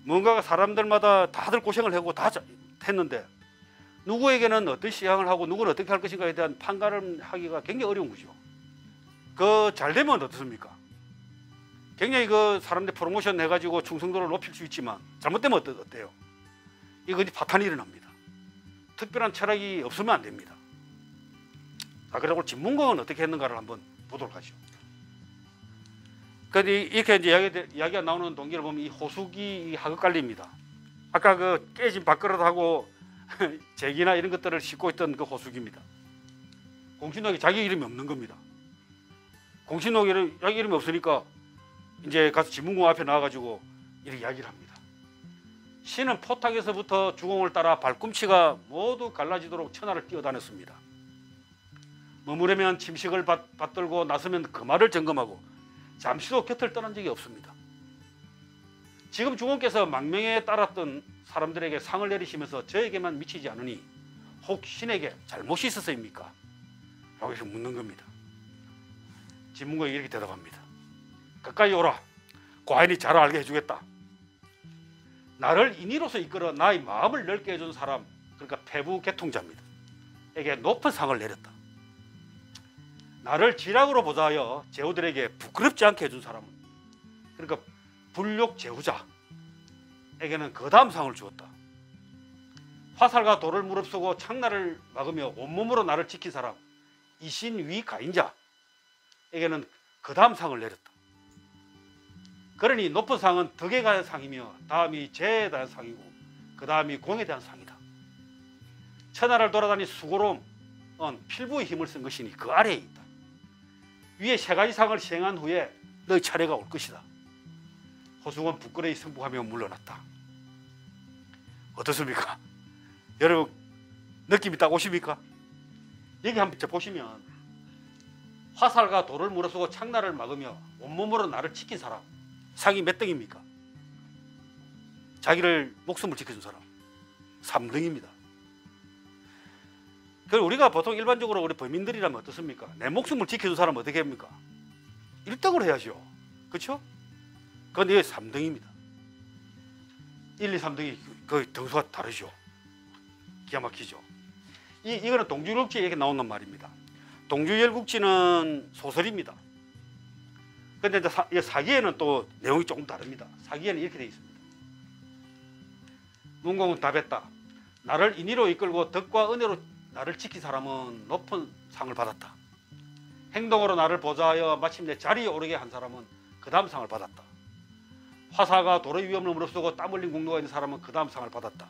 뭔가가 사람들마다 다들 고생을 하고 다 했는데 누구에게는 어떤 시행을 하고 누구는 어떻게 할 것인가에 대한 판단을 하기가 굉장히 어려운 거죠. 그 잘 되면 어떻습니까? 굉장히 그 사람들 프로모션 해가지고 충성도를 높일 수 있지만 잘못되면 어때요? 이거 파탄이 일어납니다. 특별한 철학이 없으면 안 됩니다. 자, 그리고 진문공은 어떻게 했는가를 한번 보도록 하죠. 그런데 이렇게 이제 이야기가 나오는 동기를 보면 이 호수기 하급관리입니다. 아까 그 깨진 밥그릇하고 제기나 이런 것들을 싣고 있던 그 호수기입니다. 공신록에 자기 이름이 없는 겁니다. 공신록에 자기 이름이 없으니까 이제 가서 진문공 앞에 나와가지고 이렇게 이야기를 합니다. 신은 포탁에서부터 주공을 따라 발꿈치가 모두 갈라지도록 천하를 뛰어다녔습니다. 머무르면 침식을 받들고 나서면 금화를 점검하고 잠시도 곁을 떠난 적이 없습니다. 지금 주공께서 망명에 따랐던 사람들에게 상을 내리시면서 저에게만 미치지 않으니 혹 신에게 잘못이 있어서입니까? 라고 해서 묻는 겁니다. 진문공이 이렇게 대답합니다. 가까이 오라. 과인이 잘 알게 해주겠다. 나를 인의로서 이끌어 나의 마음을 넓게 해준 사람, 그러니까 폐부개통자입니다. 에게 높은 상을 내렸다. 나를 지락으로 보좌하여 제후들에게 부끄럽지 않게 해준 사람은, 그러니까 불욕 제후자에게는 그 다음 상을 주었다. 화살과 돌을 무릅쓰고 창날을 막으며 온몸으로 나를 지킨 사람, 이신위 가인자에게는 그 다음 상을 내렸다. 그러니 높은 상은 덕에 대한 상이며 다음이 재에 대한 상이고 그 다음이 공에 대한 상이다. 천하를 돌아다니 수고로운 필부의 힘을 쓴 것이니 그 아래에 있다. 위에 세 가지 상을 시행한 후에 너희 차례가 올 것이다. 허수건 부끄러이 승복하며 물러났다. 어떻습니까? 여러분 느낌이 딱 오십니까? 여기 한번 보시면 화살과 돌을 무릅쓰고 창날을 막으며 온몸으로 나를 지킨 사람, 상이 몇 등입니까? 자기를 목숨을 지켜준 사람 3등입니다. 그리고 우리가 보통 일반적으로 우리 범인들이라면 어떻습니까? 내 목숨을 지켜준 사람은 어떻게 합니까? 1등을 해야죠. 그렇죠? 그런데 여기 3등입니다. 1, 2, 3등이 거의 등수가 다르죠. 기가 막히죠. 이거는 동주열국지에 이렇게 나오는 말입니다. 동주열국지는 소설입니다. 그런데 이제 사기에는 또 내용이 조금 다릅니다. 사기에는 이렇게 되어 있습니다. 문공은 답했다. 나를 인의로 이끌고 덕과 은혜로 나를 지킨 사람은 높은 상을 받았다. 행동으로 나를 보좌하여 마침내 자리에 오르게 한 사람은 그 다음 상을 받았다. 화사가 도로의 위험을 무릅쓰고 땀 흘린 공로가 있는 사람은 그 다음 상을 받았다.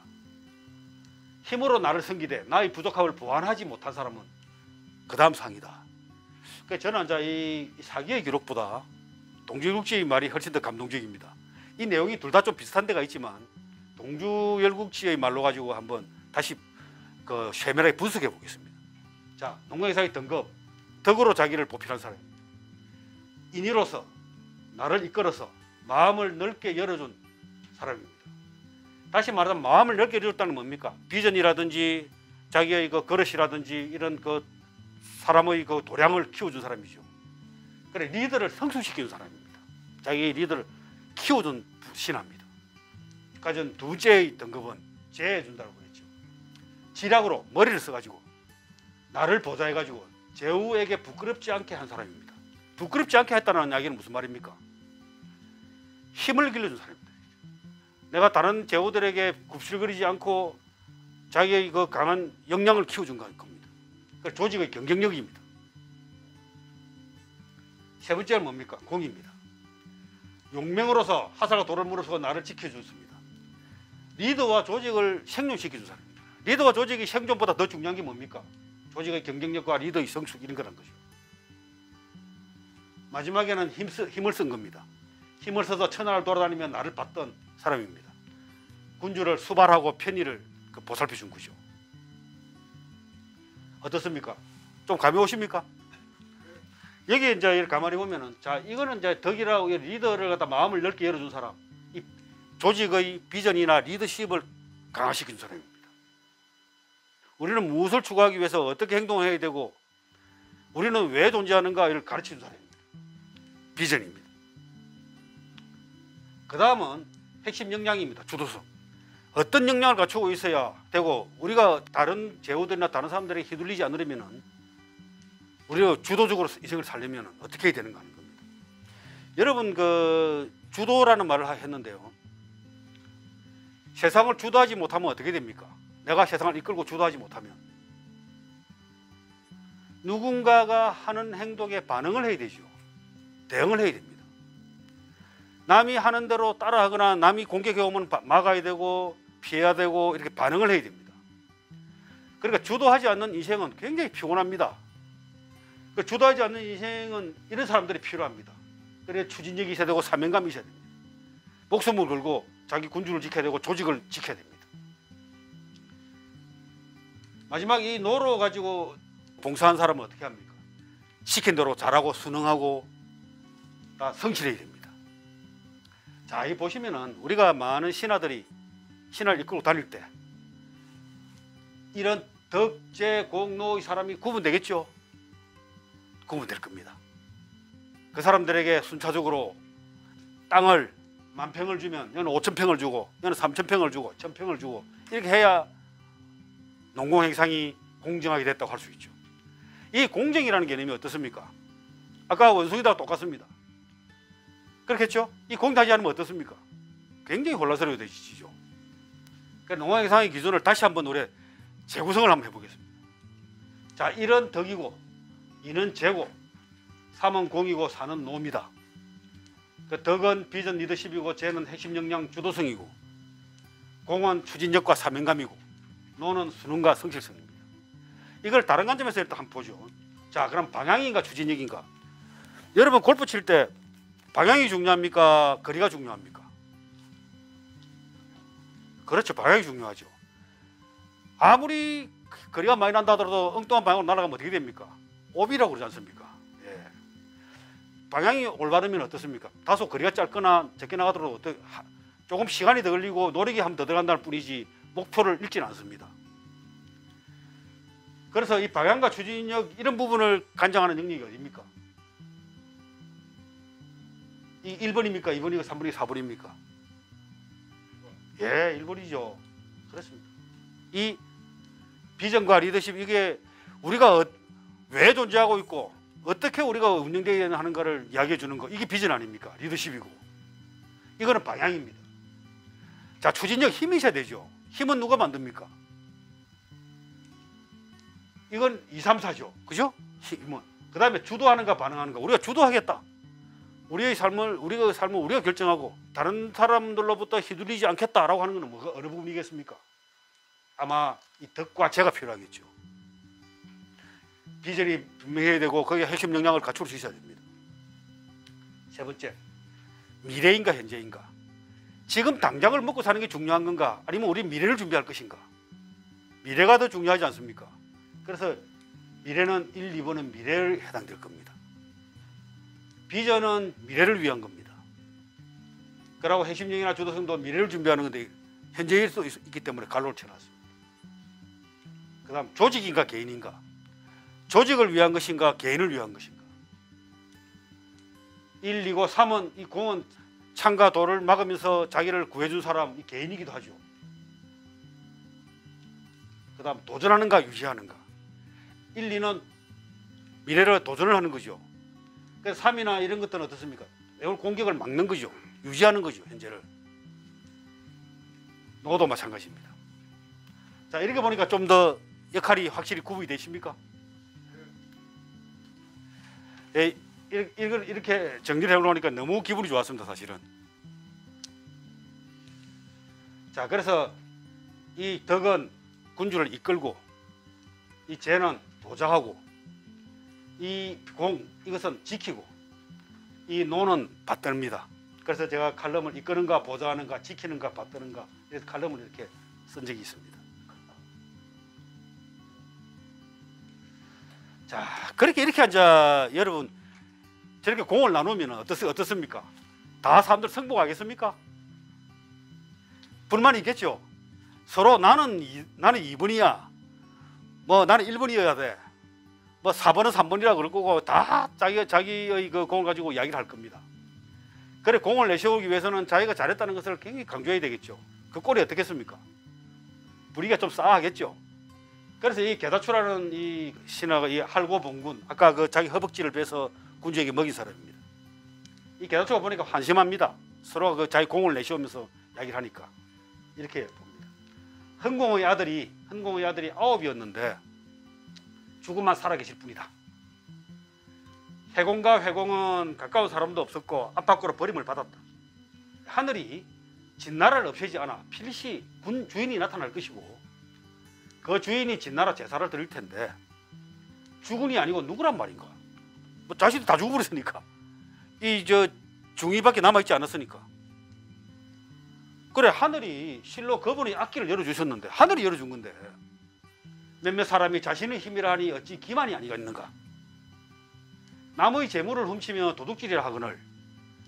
힘으로 나를 섬기되 나의 부족함을 보완하지 못한 사람은 그 다음 상이다. 그러니까 저는 이제 이 사기의 기록보다 동주열국지의 말이 훨씬 더 감동적입니다. 이 내용이 둘 다 좀 비슷한 데가 있지만 동주열국지의 말로 가지고 한번 다시 세밀하게 분석해 보겠습니다. 자, 농경의사의 등급, 덕으로 자기를 보필한 사람입니다. 인의로서 나를 이끌어서 마음을 넓게 열어준 사람입니다. 다시 말하자면 마음을 넓게 열어줬다는 뭡니까? 비전이라든지 자기의 그릇이라든지 이런 사람의 도량을 키워준 사람이죠. 그래, 리더를 성숙시키는 사람입니다. 자기의 리더를 키워준 신하입니다. 가진 두 번째의 등급은 제해준다고 그랬죠. 지략으로 머리를 써가지고 나를 보좌해가지고 제후에게 부끄럽지 않게 한 사람입니다. 부끄럽지 않게 했다는 이야기는 무슨 말입니까? 힘을 길러준 사람입니다. 내가 다른 제후들에게 굽실거리지 않고 자기의 강한 역량을 키워준 겁니다. 그 조직의 경쟁력입니다. 세 번째는 뭡니까? 공입니다. 용맹으로서 화살과 돌을 무릅쓰고 나를 지켜줬습니다. 리더와 조직을 생존시켜준 사람입니다. 리더와 조직이 생존보다 더 중요한 게 뭡니까? 조직의 경쟁력과 리더의 성숙 이런 거란 거죠. 마지막에는 힘을 쓴 겁니다. 힘을 써서 천하를 돌아다니며 나를 봤던 사람입니다. 군주를 수발하고 편의를 보살펴 준 거죠. 어떻습니까? 좀 감이 오십니까? 여기 이제 가만히 보면은, 자, 이거는 이제 덕이라고 리더를 갖다 마음을 넓게 열어준 사람, 이 조직의 비전이나 리더십을 강화시킨 사람입니다. 우리는 무엇을 추구하기 위해서 어떻게 행동해야 되고, 우리는 왜 존재하는가를 가르치는 사람입니다. 비전입니다. 그 다음은 핵심 역량입니다. 주도성. 어떤 역량을 갖추고 있어야 되고, 우리가 다른 제후들이나 다른 사람들에게 휘둘리지 않으려면은, 우리가 주도적으로 인생을 살려면 어떻게 해야 되는가 하는 겁니다. 여러분, 주도라는 말을 했는데요. 세상을 주도하지 못하면 어떻게 됩니까? 내가 세상을 이끌고 주도하지 못하면 누군가가 하는 행동에 반응을 해야 되죠. 대응을 해야 됩니다. 남이 하는 대로 따라하거나 남이 공격해 오면 막아야 되고 피해야 되고 이렇게 반응을 해야 됩니다. 그러니까 주도하지 않는 인생은 굉장히 피곤합니다. 주도하지 않는 인생은 이런 사람들이 필요합니다. 그래야 추진력이 있어야 되고 사명감이 있어야 됩니다. 목숨을 걸고 자기 군주를 지켜야 되고 조직을 지켜야 됩니다. 마지막 이 노로 가지고 봉사한 사람은 어떻게 합니까? 시킨 대로 잘하고 순응하고 다 성실해야 됩니다. 자, 이 보시면은 우리가 많은 신하들이 신하를 이끌고 다닐 때 이런 덕재 공로의 사람이 구분되겠죠? 구분될 겁니다. 그 사람들에게 순차적으로 땅을 10,000평을 주면 얘는 5,000평을 주고 얘는 3,000평을 주고 1,000평을 주고 이렇게 해야 농공행상이 공정하게 됐다고 할 수 있죠. 이 공정이라는 개념이 어떻습니까? 아까 원숭이랑 똑같습니다. 그렇겠죠? 이 공정하지 않으면 어떻습니까? 굉장히 혼란스러워지죠. 그러니까 농공행상의 기준을 다시 한번 우리 재구성을 한번 해보겠습니다. 자, 1은 덕이고 2는 재고 3은 공이고 4는 노입니다. 그 덕은 비전 리더십이고 재는 핵심 역량 주도성이고 공은 추진력과 사명감이고 노는 수능과 성실성입니다. 이걸 다른 관점에서 일단 한번 보죠. 자, 그럼 방향인가 추진력인가? 여러분 골프 칠 때 방향이 중요합니까? 거리가 중요합니까? 그렇죠. 방향이 중요하죠. 아무리 거리가 많이 난다 하더라도 엉뚱한 방향으로 날아가면 어떻게 됩니까? 오비라고 그러지 않습니까? 예. 방향이 올바르면 어떻습니까? 다소 거리가 짧거나 적게 나가더라도 조금 시간이 더 걸리고 노력이 한 번 더 들어간다는 뿐이지 목표를 잃지는 않습니다. 그래서 이 방향과 추진력 이런 부분을 관장하는 영역이 어디입니까? 이 1번입니까? 2번이고 3번이고 4번입니까? 예, 1번이죠. 그렇습니다. 이 비전과 리더십, 이게 우리가 왜 존재하고 있고 어떻게 우리가 운영되어야 하는가를 이야기해 주는 거, 이게 비전 아닙니까? 리더십이고. 이거는 방향입니다. 자, 추진력, 힘이 있어야 되죠. 힘은 누가 만듭니까? 이건 2, 3, 4죠. 그죠? 힘은. 그 다음에 주도하는가 반응하는가. 우리가 주도하겠다. 우리의 삶을 우리가 결정하고 다른 사람들로부터 휘둘리지 않겠다라고 하는 것은 어느 부분이겠습니까? 아마 이 덕과 재가 필요하겠죠. 비전이 분명해야 되고 거기에 핵심 역량을 갖출 수 있어야 됩니다. 세 번째, 미래인가 현재인가. 지금 당장을 먹고 사는 게 중요한 건가, 아니면 우리 미래를 준비할 것인가. 미래가 더 중요하지 않습니까? 그래서 미래는 1, 2번은 미래에 해당될 겁니다. 비전은 미래를 위한 겁니다. 그러고 핵심력이나 주도성도 미래를 준비하는 건데 현재일 수 있기 때문에 갈로를 쳐놨습니다. 그 다음 조직인가 개인인가. 조직을 위한 것인가 개인을 위한 것인가. 1, 2고 3은 이 공은 창과 돌을 막으면서 자기를 구해준 사람, 이 개인이기도 하죠. 그 다음 도전하는가 유지하는가. 1, 2는 미래를 도전을 하는 거죠. 그래서 3이나 이런 것들은 어떻습니까? 매월 공격을 막는 거죠. 유지하는 거죠. 현재를. 노도 마찬가지입니다. 자, 이렇게 보니까 좀 더 역할이 확실히 구분이 되십니까? 예, 이렇게 정리를 해놓으니까 너무 기분이 좋았습니다. 사실은. 자, 그래서 이 덕은 군주를 이끌고, 이 재는 도장하고, 이 공, 이것은 지키고, 이 노는 받듭니다. 그래서 제가 칼럼을 이끄는가 보좌하는가 지키는가 받드는가 이래서 칼럼을 이렇게 쓴 적이 있습니다. 자, 그렇게 이렇게 앉아 여러분 저렇게 공을 나누면 어떻습니까? 다 사람들 승복하겠습니까? 불만이 있겠죠. 서로 나는 2번이야. 뭐 나는 1번이어야 돼. 뭐 4번은 3번이라 그럴 거고 다 자기의 그 공을 가지고 이야기를 할 겁니다. 그래 공을 내세우기 위해서는 자기가 잘했다는 것을 굉장히 강조해야 되겠죠. 그 꼴이 어떻겠습니까? 분위기가 좀 싸하겠죠. 그래서 이 게다추라는 이 신하가 이 할고봉군, 아까 그 자기 허벅지를 베서 군주에게 먹인 사람입니다. 이 게다추가 보니까 한심합니다. 서로 그 자기 공을 내세우면서 이야기를 하니까 이렇게 봅니다. 흥공의 아들이 9이었는데 죽음만 살아계실 뿐이다. 해공과 회공은 가까운 사람도 없었고 앞밖으로 버림을 받았다. 하늘이 진나라를 없애지 않아 필시 군 주인이 나타날 것이고 그 주인이 진나라 제사를 드릴 텐데 주군이 아니고 누구란 말인가? 뭐 자신도 다 죽어버렸으니까 이 중위밖에 남아있지 않았으니까. 그래 하늘이 실로 그분이 앞길을 열어주셨는데 하늘이 열어준 건데 몇몇 사람이 자신의 힘이라 하니 어찌 기만이 아니겠는가. 남의 재물을 훔치며 도둑질이라 하거늘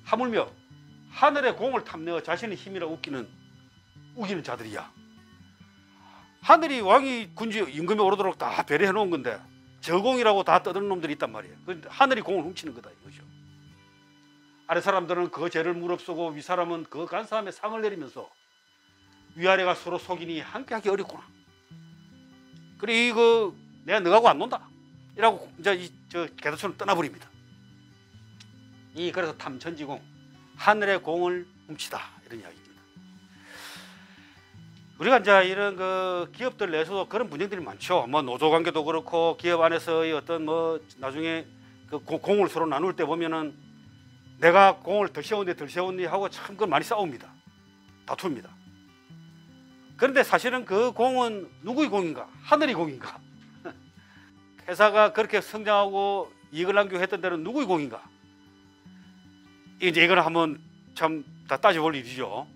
하물며 하늘의 공을 탐내어 자신의 힘이라 우기는 자들이야. 하늘이 왕이 군주 임금에 오르도록 다 배려해 놓은 건데 저공이라고 다 떠드는 놈들이 있단 말이에요. 하늘이 공을 훔치는 거다 이거죠. 아래 사람들은 그 죄를 무릅쓰고 위 사람은 그 간 사람의 상을 내리면서 위아래가 서로 속이니 함께하기 어렵구나. 그래 이거 내가 너하고 안 논다 이라고 이제 저 게다추는 떠나버립니다. 그래서 탐천지공 하늘의 공을 훔치다 이런 이야기입니다. 우리가 이제 이런 그 기업들 내에서도 그런 분쟁들이 많죠. 뭐 노조 관계도 그렇고 기업 안에서의 어떤 뭐 나중에 그 공을 서로 나눌 때 보면은 내가 공을 덜 세웠니 하고 참 그걸 많이 싸웁니다. 다툽니다. 그런데 사실은 그 공은 누구의 공인가? 하늘의 공인가? 회사가 그렇게 성장하고 이익을 남기고 했던 데는 누구의 공인가? 이제 이거는 한번 참 다 따져볼 일이죠.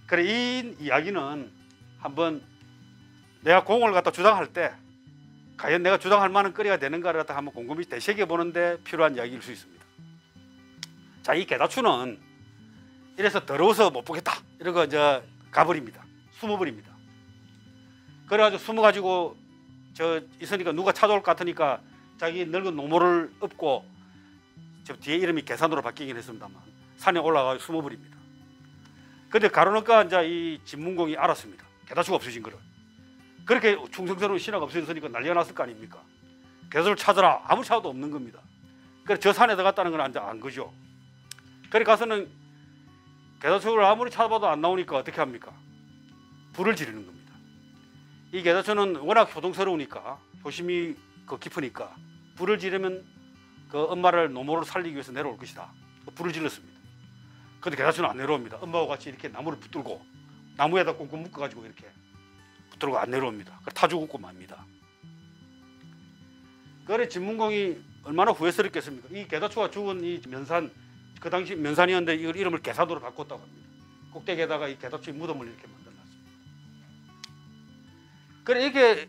그래 이 이야기는 한번 내가 공을 갖다 주장할 때 과연 내가 주장할 만한 거리가 되는가를 갖다 한번 곰곰이 되새겨 보는데 필요한 이야기일 수 있습니다. 자, 이 개다추는 이래서 더러워서 못 보겠다 이러고 이제 가버립니다. 숨어버립니다. 그래가지고 숨어가지고 저 있으니까 누가 찾아올 것 같으니까 자기 늙은 노모를 엎고 저 뒤에 이름이 계산으로 바뀌긴 했습니다만 산에 올라가 숨어버립니다. 근데 가로니까 이제 이 진문공이 알았습니다. 개다추가 없어진 거를. 그렇게 충성스러운 신하가 없어졌으니까 난리가 났을 거 아닙니까? 개다추를 찾아라. 아무 찾아도 없는 겁니다. 그래서 저 산에 들어갔다는 건 안 거죠. 그래 가서는 개다추를 아무리 찾아봐도 안 나오니까 어떻게 합니까? 불을 지르는 겁니다. 이 개다추는 워낙 효동스러우니까 효심이 깊으니까 불을 지르면 그 엄마를 노모를 살리기 위해서 내려올 것이다. 불을 질렀습니다. 근데 개다추는 안 내려옵니다. 엄마와 같이 이렇게 나무를 붙들고 나무에다 꽁꽁 묶어가지고 이렇게 붙들고 안 내려옵니다. 그래 타 죽었고 맙니다. 그래 진문공이 얼마나 후회스럽겠습니까? 이 개다추가 죽은 이 면산, 그 당시 면산이었는데 이걸 이름을 개산으로 바꿨다고 합니다. 꼭대기에다가 이 개다추의 무덤을 이렇게 만들어놨습니다. 그래 이렇게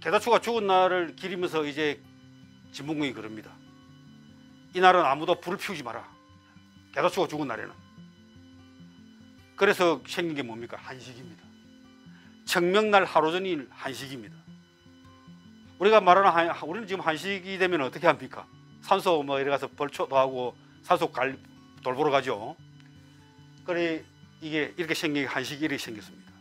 개다추가 죽은 날을 기리면서 이제 진문공이 그럽니다. 이날은 아무도 불을 피우지 마라. 개다추가 죽은 날에는. 그래서 생긴 게 뭡니까? 한식입니다. 청명날 하루 전일 한식입니다. 우리가 말하는 우리는 지금 한식이 되면 어떻게 합니까? 산소 뭐 이래 가서 벌초도 하고 산소 돌보러 가죠. 그래 이게 이렇게 생긴 한식이 이렇게 생겼습니다.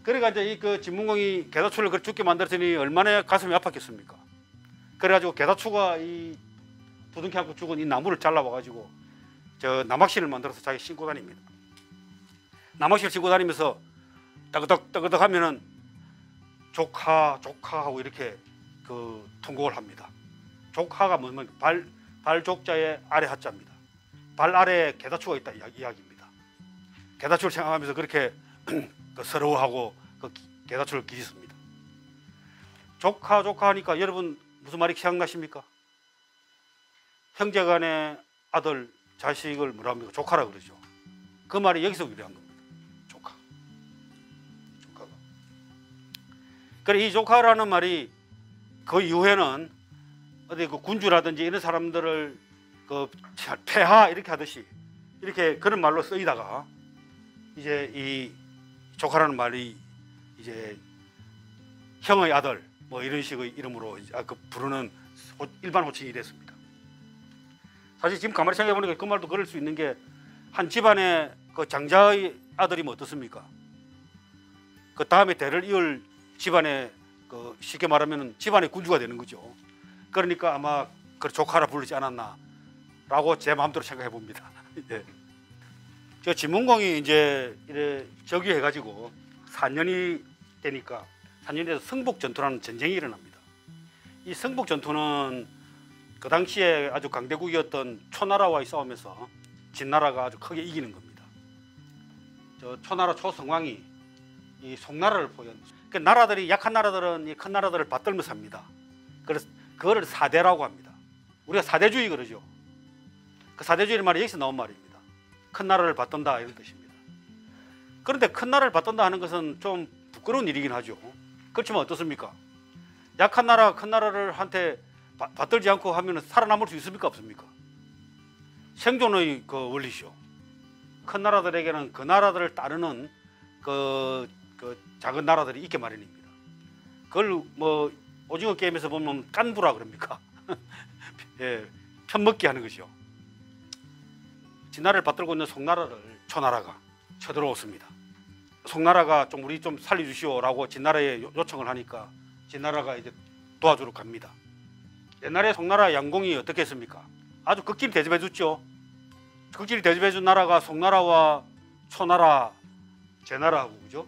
그래가 이제 그 진문공이 개다추를 그렇게 죽게 만들었더니 얼마나 가슴이 아팠겠습니까? 그래가지고 개다추가 이 부둥켜 안고 죽은 이 나무를 잘라와 가지고 저 나막신을 만들어서 자기 신고 다닙니다. 나막신을 신고 다니면서 따그덕 하면은 조카 하고 이렇게 그 통곡을 합니다. 조카가 뭐냐면 발족자의 아래 하자입니다. 발 아래에 개다추가 있다 이야기입니다. 개다추를 생각하면서 그렇게 서러워하고 그 개다추를 기리습니다. 조카 하니까 여러분 무슨 말이 생각나십니까? 형제간의 아들 자식을 뭐라 합니까? 조카라 그러죠. 그 말이 여기서 유래한 겁니다. 조카가. 그래 이 조카라는 말이 그 이후에는 어디 그 군주라든지 이런 사람들을 그 폐하 이렇게 하듯이 이렇게 그런 말로 쓰이다가 이제 이 조카라는 말이 이제 형의 아들 뭐 이런 식의 이름으로 그 부르는 일반 호칭이 됐습니다. 사실 지금 가만히 생각해 보니까 그 말도 그럴 수 있는 게 한 집안의 그 장자의 아들이면 어떻습니까? 그 다음에 대를 이을 집안의 그 쉽게 말하면 집안의 군주가 되는 거죠. 그러니까 아마 그 조카라 부르지 않았나라고 제 마음대로 생각해 봅니다. 예. 저 진문공이 이제 이래 즉위해가지고 4년이 되니까 4년이 돼서 성북전투라는 전쟁이 일어납니다. 이 성북전투는 그 당시에 아주 강대국이었던 초나라와의 싸움에서 진나라가 아주 크게 이기는 겁니다. 저 초나라 초성왕이 이 송나라를 포위한 그 나라들이 약한 나라들은 이 큰 나라들을 받들며 삽니다. 그래서 그거를 사대라고 합니다. 우리가 사대주의 그러죠. 그 사대주의의 말이 여기서 나온 말입니다. 큰 나라를 받든다 이런 뜻입니다. 그런데 큰 나라를 받든다 하는 것은 좀 부끄러운 일이긴 하죠. 그렇지만 어떻습니까? 약한 나라 큰 나라를 한테 받들지 않고 하면 살아남을 수 있습니까? 없습니까? 생존의 그 원리죠. 큰 나라들에게는 그 나라들을 따르는 그 작은 나라들이 있게 마련입니다. 그걸 뭐 오징어 게임에서 보면 깐부라 그럽니까? 예, 편먹기 하는 것이죠. 진나라를 받들고 있는 송나라를 초나라가 쳐들어왔습니다. 송나라가 좀 우리 좀 살려주시오라고 진나라에 요청을 하니까 진나라가 이제 도와주러 갑니다. 옛날에 송나라 양공이 어떻게 했습니까? 아주 극진히 대접해 줬죠. 극진히 대접해 준 나라가 송나라와 초나라, 제나라하고 그죠?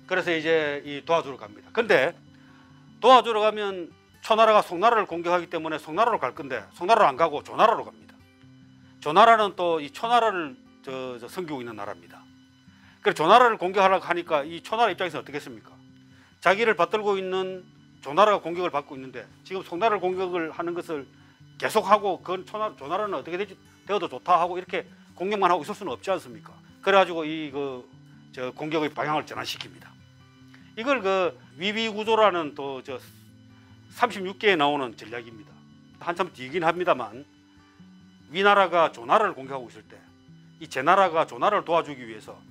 그래서 이제 이 도와주러 갑니다. 근데 도와주러 가면 초나라가 송나라를 공격하기 때문에 송나라로 갈 건데 송나라로 안 가고 조나라로 갑니다. 조나라는 또 이 초나라를 섬기고 있는 나라입니다. 그래서 조나라를 공격하려고 하니까 이 초나라 입장에서 어떻게 했습니까? 자기를 받들고 있는 조나라가 공격을 받고 있는데 지금 송나라를 공격을 하는 것을 계속하고 그 조나라는 어떻게 되어도 좋다 하고 이렇게 공격만 하고 있을 수는 없지 않습니까? 그래가지고 저 공격의 방향을 전환시킵니다. 이걸 그 위비구조라는 또 저 36개에 나오는 전략입니다. 한참 뒤긴 합니다만 위나라가 조나라를 공격하고 있을 때 이 제나라가 조나라를 도와주기 위해서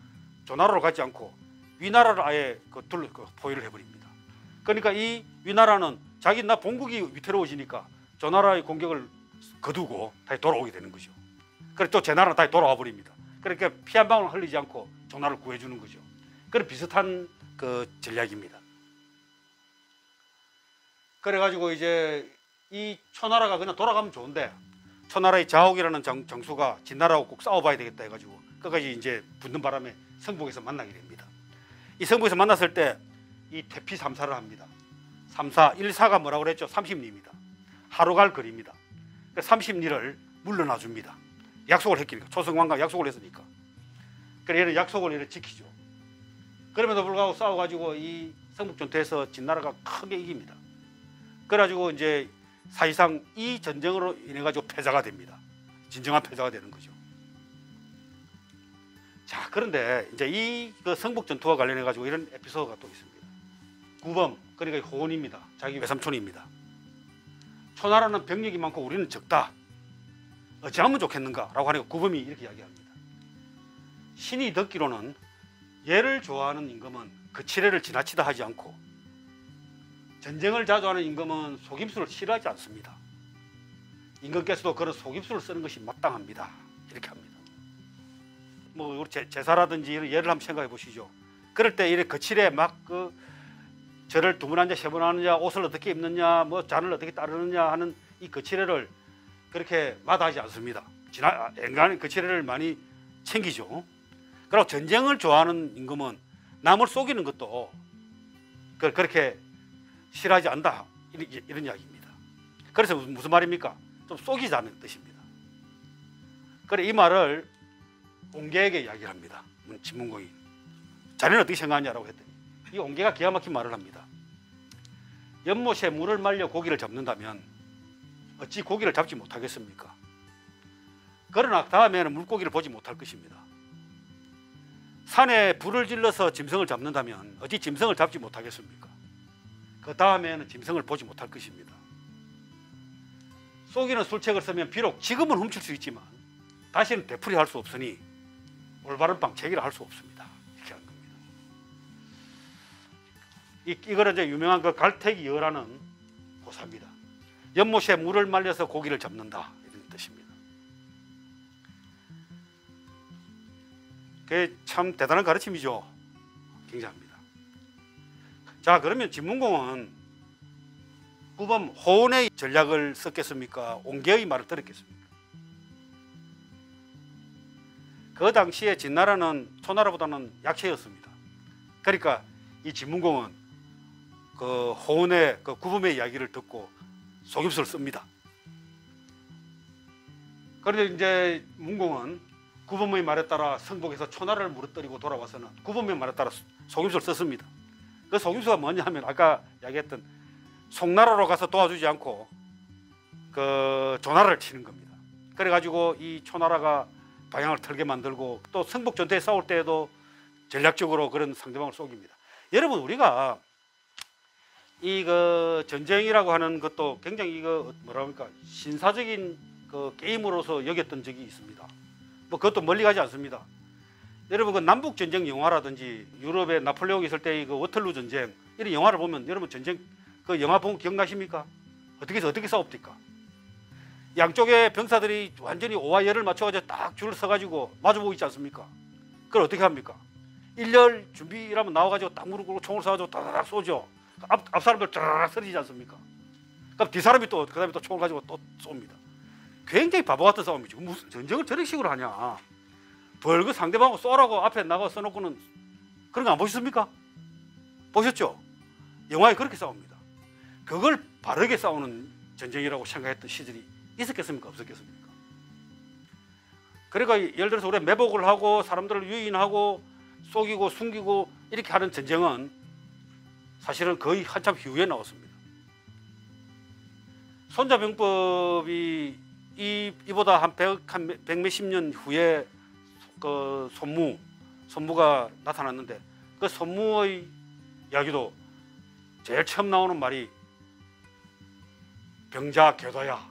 조나라로 가지 않고 위나라를 아예 포위를 해버립니다. 그러니까 이 위나라는 자기 나 본국이 위태로워지니까 조나라의 공격을 거두고 다시 돌아오게 되는 거죠. 그래서 또 제나라는 다시 돌아와 버립니다. 그러니까 피 한 방울 흘리지 않고 조나라를 구해주는 거죠. 그런 비슷한 그 전략입니다. 그래가지고 이제 이 초나라가 그냥 돌아가면 좋은데 초나라의 자옥이라는 장수가 진나라하고 꼭 싸워봐야 되겠다 해가지고 끝까지 이제 붙는 바람에 성북에서 만나게 됩니다. 이 성북에서 만났을 때 이 퇴피 3사를 합니다. 3사, 1사가 뭐라고 그랬죠? 30리입니다. 하루 갈 거리입니다. 30리를 물러나 줍니다. 약속을 했으니까 초성왕과 약속을 했으니까. 그래 얘는 약속을 이렇게 지키죠. 그럼에도 불구하고 싸워가지고 이 성북전투에서 진나라가 크게 이깁니다. 그래가지고 이제 사실상 이 전쟁으로 인해 가지고 패자가 됩니다. 진정한 패자가 되는 거죠. 자, 그런데 이제 이 성북 전투와 관련해 가지고 이런 에피소드가 또 있습니다. 구범, 그러니까 호원입니다. 자기 외삼촌입니다. 초나라는 병력이 많고 우리는 적다. 어찌하면 좋겠는가라고 하니까 구범이 이렇게 이야기합니다. 신이 듣기로는 예를 좋아하는 임금은 그 치레를 지나치다 하지 않고 전쟁을 자주 하는 임금은 속임수를 싫어하지 않습니다. 임금께서도 그런 속임수를 쓰는 것이 마땅합니다. 이렇게 합니다. 뭐 제사라든지 이런 예를 한번 생각해 보시죠. 그럴 때 이렇게 거칠에 막 절을 2번 하느냐 3번 하느냐 옷을 어떻게 입느냐 뭐 잔을 어떻게 따르느냐 하는 이 거칠에를 그렇게 마다하지 않습니다. 엔간히 거칠에를 많이 챙기죠. 그리고 전쟁을 좋아하는 임금은 남을 속이는 것도 그렇게 싫어하지 않는다 이런 이야기입니다. 그래서 무슨 말입니까? 좀 속이자는 뜻입니다. 그래 이 말을 옹계에게 이야기를 합니다. 진문공이 자네는 어떻게 생각하냐라고 했더니 이 옹계가 기가 막힌 말을 합니다. 연못에 물을 말려 고기를 잡는다면 어찌 고기를 잡지 못하겠습니까? 그러나 다음에는 물고기를 보지 못할 것입니다. 산에 불을 질러서 짐승을 잡는다면 어찌 짐승을 잡지 못하겠습니까? 그 다음에는 짐승을 보지 못할 것입니다. 속이는 술책을 쓰면 비록 지금은 훔칠 수 있지만 다시는 되풀이할 수 없으니 올바른 방책이라 할 수 없습니다. 이렇게 한 겁니다. 이거는 이제 유명한 그 갈택이어라는 고사입니다. 연못에 물을 말려서 고기를 잡는다 이런 뜻입니다. 그게 참 대단한 가르침이죠. 굉장합니다. 자, 그러면 진문공은 구범 호원의 전략을 썼겠습니까? 옹계의 말을 들었겠습니까? 그 당시에 진나라는 초나라보다는 약체였습니다. 그러니까 이 진문공은 그 호원의 그 구범의 이야기를 듣고 속임수를 씁니다. 그런데 이제 문공은 구범의 말에 따라 성북에서 초나라를 무너뜨리고 돌아와서는 구범의 말에 따라 속임수를 썼습니다. 그 속임수가 뭐냐 하면 아까 이야기했던 송나라로 가서 도와주지 않고 그 조나라를 치는 겁니다. 그래가지고 이 초나라가 방향을 틀게 만들고 또 성북 전투에 싸울 때에도 전략적으로 그런 상대방을 속입니다. 여러분 우리가 이 그 전쟁이라고 하는 것도 굉장히 이거 뭐라 합니까 신사적인 그 게임으로서 여겼던 적이 있습니다. 뭐 그것도 멀리 가지 않습니다. 여러분 그 남북 전쟁 영화라든지 유럽에 나폴레옹이 있을 때의 그 워털루 전쟁 이런 영화를 보면 여러분 전쟁 그 영화 보면 기억나십니까? 어떻게 싸웁니까? 양쪽에 병사들이 완전히 오와 열을 맞춰가지고 딱 줄을 서가지고 마주보고 있지 않습니까? 그걸 어떻게 합니까? 일렬 준비라면 나와가지고 딱 무릎 꿇고 총을 쏴가지고 따다닥 쏘죠. 앞 사람들 따다닥 쓰러지지 않습니까? 그럼 뒤 사람이 또 그 다음에 또 총을 가지고 또 쏩니다. 굉장히 바보 같은 싸움이죠. 무슨 전쟁을 저런 식으로 하냐? 벌그 상대방하고 쏘라고 앞에 나가 써놓고는 그런 거 안 보셨습니까? 보셨죠? 영화에 그렇게 싸웁니다. 그걸 바르게 싸우는 전쟁이라고 생각했던 시절이 있었겠습니까? 없었겠습니까? 그러니까 예를 들어서 우리가 매복을 하고 사람들을 유인하고 속이고 숨기고 이렇게 하는 전쟁은 사실은 거의 한참 이후에 나왔습니다. 손자병법이 이보다 한 100몇십 년 후에 그 손무가 나타났는데 그 손무의 이야기도 제일 처음 나오는 말이 병자 교도야,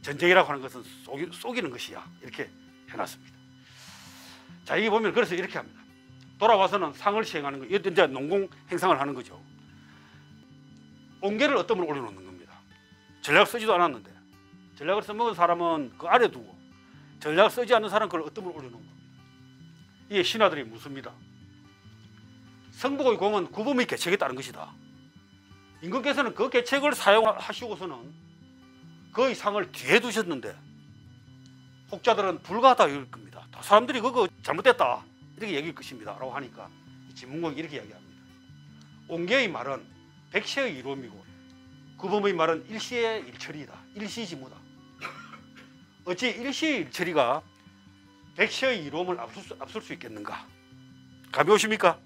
전쟁이라고 하는 것은 속이는 것이야, 이렇게 해놨습니다. 자, 이게 보면 그래서 이렇게 합니다. 돌아와서는 상을 시행하는 거, 이것도 이제 농공 행상을 하는 거죠. 옹계를 어떤 분 올려놓는 겁니다. 전략을 쓰지도 않았는데 전략을 써먹은 사람은 그 아래 두고 전략을 쓰지 않는 사람은 그걸 어떤 분 올려놓은 겁니다. 이게 신하들이 묻습니다. 성복의 공은 구범의 계책에 따른 것이다. 임금께서는 그 계책을 사용하시고서는 그 상을 뒤에 두셨는데 혹자들은 불가하다 이럴 겁니다. 사람들이 그거 잘못됐다 이렇게 얘기할 것입니다 라고 하니까 진문공이 이렇게 이야기합니다. 옹계의 말은 백시의 이로움이고 구범의 말은 일시의 일처리이다. 일시지무다. 어찌 일시의 일처리가 백시의 이로움을 앞설 수 있겠는가? 감이 오십니까?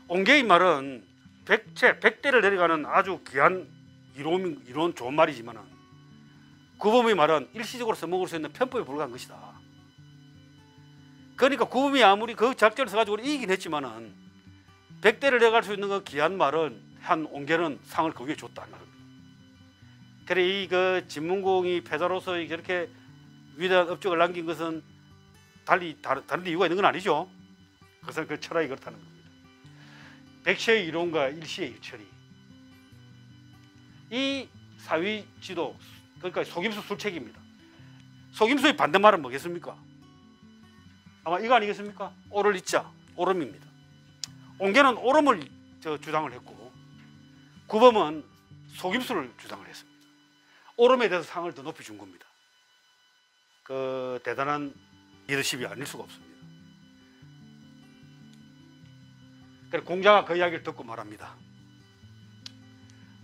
옹계의 말은 백대를 내려가는 아주 귀한 이로운 좋은 말이지만 구범의 말은 일시적으로 써먹을 수 있는 편법에 불과한 것이다. 그러니까 구범이 아무리 그 작전을 써가지고 이기긴 했지만은 백대를 내려갈 수 있는 그 귀한 말을 한 옹계는 상을 그 위에 줬다. 그래 이 진문공이 패자로서 저렇게 위대한 업적을 남긴 것은 다른 이유가 있는 건 아니죠. 그것은 그 철학이 그렇다는 겁니다. 백시의 이론과 일시의 일처리. 이 사위지도, 그러니까 속임수 술책입니다. 속임수의 반대말은 뭐겠습니까? 아마 이거 아니겠습니까? 오를 잊자, 오름입니다. 옹계는 오름을 주장을 했고 구범은 속임수를 주장을 했습니다. 오름에 대해서 상을 더 높이 준 겁니다. 그 대단한 리더십이 아닐 수가 없습니다. 그래서 공자가 그 이야기를 듣고 말합니다.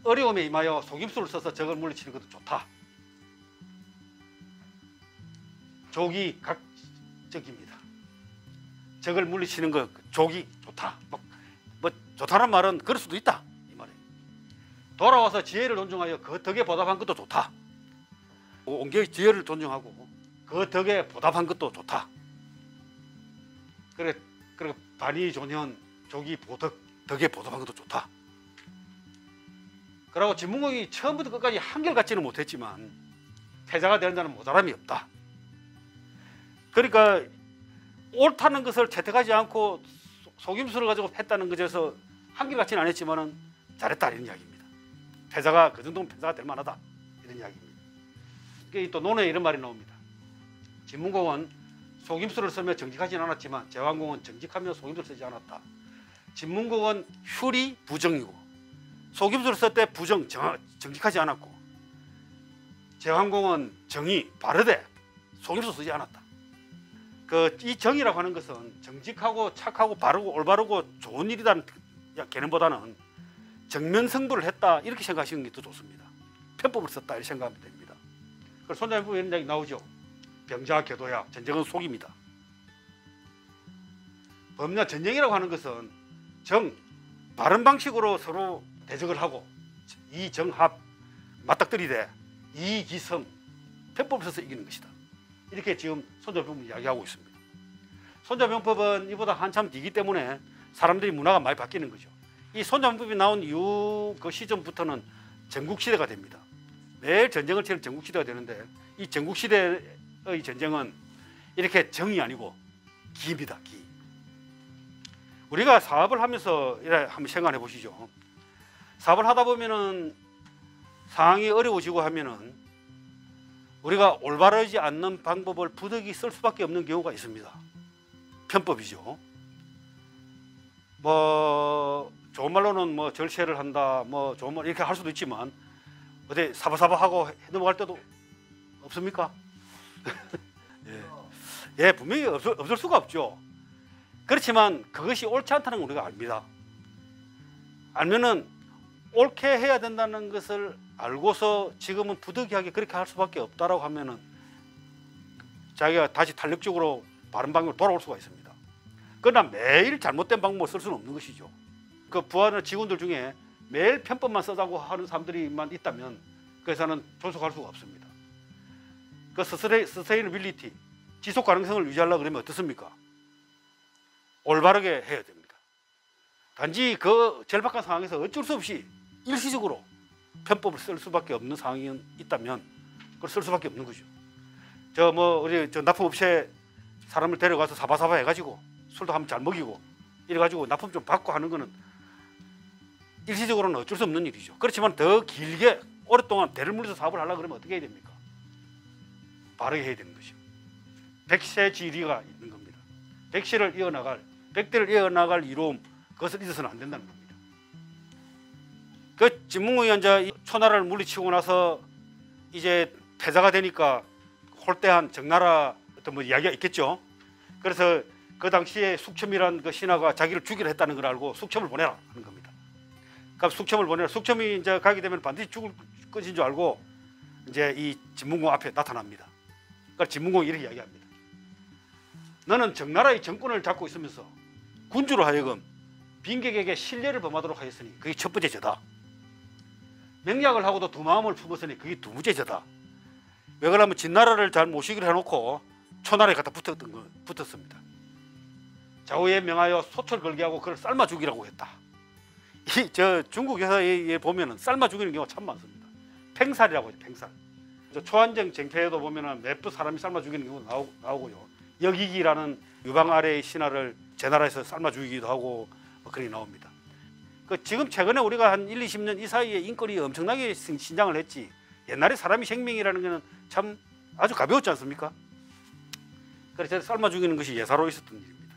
어려움에 임하여 속임수를 써서 적을 물리치는 것도 좋다. 족이 각적입니다. 적을 물리치는 것, 족이 좋다. 뭐 좋다는 말은 그럴 수도 있다 이 말이에요. 돌아와서 지혜를 존중하여 그 덕에 보답한 것도 좋다. 옹계의 지혜를 존중하고 그 덕에 보답한 것도 좋다. 그래 반이존현 족이 덕에 보답한 것도 좋다. 그리고 진문공이 처음부터 끝까지 한결같지는 못했지만 패자가 되는 자는 모자람이 없다. 그러니까 옳다는 것을 채택하지 않고 속임수를 가지고 했다는 것에서 한결같지는 않았지만은 잘했다 이런 이야기입니다. 패자가 그 정도면 패자가 될 만하다 이런 이야기입니다. 그러니까 또 논어에 이런 말이 나옵니다. 진문공은 속임수를 쓰며 정직하지는 않았지만 제왕공은 정직하며 속임수를 쓰지 않았다. 진문공은 훌이 부정이고 속임수를 쓸 때 정직하지 않았고 제왕공은 정의 바르되 속임수 쓰지 않았다. 이 정의라고 하는 것은 정직하고 착하고 바르고 올바르고 좋은 일이라는 개념보다는 정면승부를 했다 이렇게 생각하시는 게 더 좋습니다. 편법을 썼다 이렇게 생각하면 됩니다. 그래서 손자병법에 이런 이야기 나오죠. 병자 교도야, 전쟁은 속입니다. 법냐 전쟁이라고 하는 것은 바른 방식으로 서로 대적을 하고 이정합 맞닥뜨리되 이기성 편법을 써서 이기는 것이다. 이렇게 지금 손자병법을 이야기하고 있습니다. 손자병법은 이보다 한참 뒤기 때문에 사람들이 문화가 많이 바뀌는 거죠. 이 손자병법이 나온 이후 그 시점부터는 전국시대가 됩니다. 매일 전쟁을 치는 전국시대가 되는데 이 전국시대의 전쟁은 이렇게 정이 아니고 기입니다. 기. 우리가 사업을 하면서 이래 한번 생각해 보시죠. 사업을 하다 보면은 상황이 어려워지고 하면은 우리가 올바르지 않는 방법을 부득이 쓸 수밖에 없는 경우가 있습니다. 편법이죠. 뭐 좋은 말로는 뭐 절세를 한다, 뭐 좋은 말 이렇게 할 수도 있지만 어디 사바사바하고 넘어갈 때도 없습니까? 예, 분명히 없을 수가 없죠. 그렇지만 그것이 옳지 않다는 걸 우리가 압니다. 알면은 옳게 해야 된다는 것을 알고서 지금은 부득이하게 그렇게 할 수밖에 없다라고 하면은 자기가 다시 탄력적으로 바른 방향으로 돌아올 수가 있습니다. 그러나 매일 잘못된 방법을 쓸 수는 없는 것이죠. 그 부하나 직원들 중에 매일 편법만 쓰자고 하는 사람들이만 있다면 그래서는 존속할 수가 없습니다. 그 서스테이너빌리티, 지속 가능성을 유지하려고 그러면 어떻습니까? 올바르게 해야 됩니다. 단지 그 절박한 상황에서 어쩔 수 없이 일시적으로 편법을 쓸 수밖에 없는 상황이 있다면 그걸 쓸 수밖에 없는 거죠. 우리 납품업체 사람을 데려가서 사바사바 해가지고 술도 한번 잘 먹이고 이래가지고 납품 좀 받고 하는 거는 일시적으로는 어쩔 수 없는 일이죠. 그렇지만 더 길게 오랫동안 대를 물려서 사업을 하려고 그러면 어떻게 해야 됩니까? 바르게 해야 되는 것이죠. 백세지리가 있는 겁니다. 백세를 이어나갈, 백대를 이어나갈 이로움, 그것을 잊어서는 안 된다는 겁니다. 그 진문공이 이제 초나라를 물리치고 나서 이제 패자가 되니까 홀대한 정나라 어떤 이야기가 있겠죠. 그래서 그 당시에 숙첨이란 그 신하가 자기를 죽이려 했다는 걸 알고 숙첨을 보내라 하는 겁니다. 그러니까 숙첨을 보내라. 숙첨이 이제 가게 되면 반드시 죽을 것인 줄 알고 이제 이 진문공 앞에 나타납니다. 그러니까 진문공이 이렇게 이야기합니다. 너는 정나라의 정권을 잡고 있으면서 군주로 하여금 빈객에게 신뢰를 범하도록 하였으니 그게 첫 번째 죄다. 맹약을 하고도 두 마음을 품었으니 그게 두 번째 죄다. 왜 그러냐면 진나라를 잘 모시기로 해놓고 초나라에 갖다 붙었습니다. 좌우에 명하여 소철 걸게 하고 그걸 삶아 죽이라고 했다. 중국 역사에 보면은 삶아 죽이는 경우가 참 많습니다. 팽살이라고 하죠. 팽살. 초안정 쟁패에도 보면은 몇 번 사람이 삶아 죽이는 경우가 나오고요. 역이기라는 유방 아래의 신하를 제 나라에서 삶아 죽이기도 하고 그런 게 나옵니다. 지금 최근에 우리가 한 1, 20년 이 사이에 인권이 엄청나게 신장을 했지. 옛날에 사람이 생명이라는 것은 참 아주 가벼웠지 않습니까? 그래서 삶아 죽이는 것이 예사로 있었던 일입니다.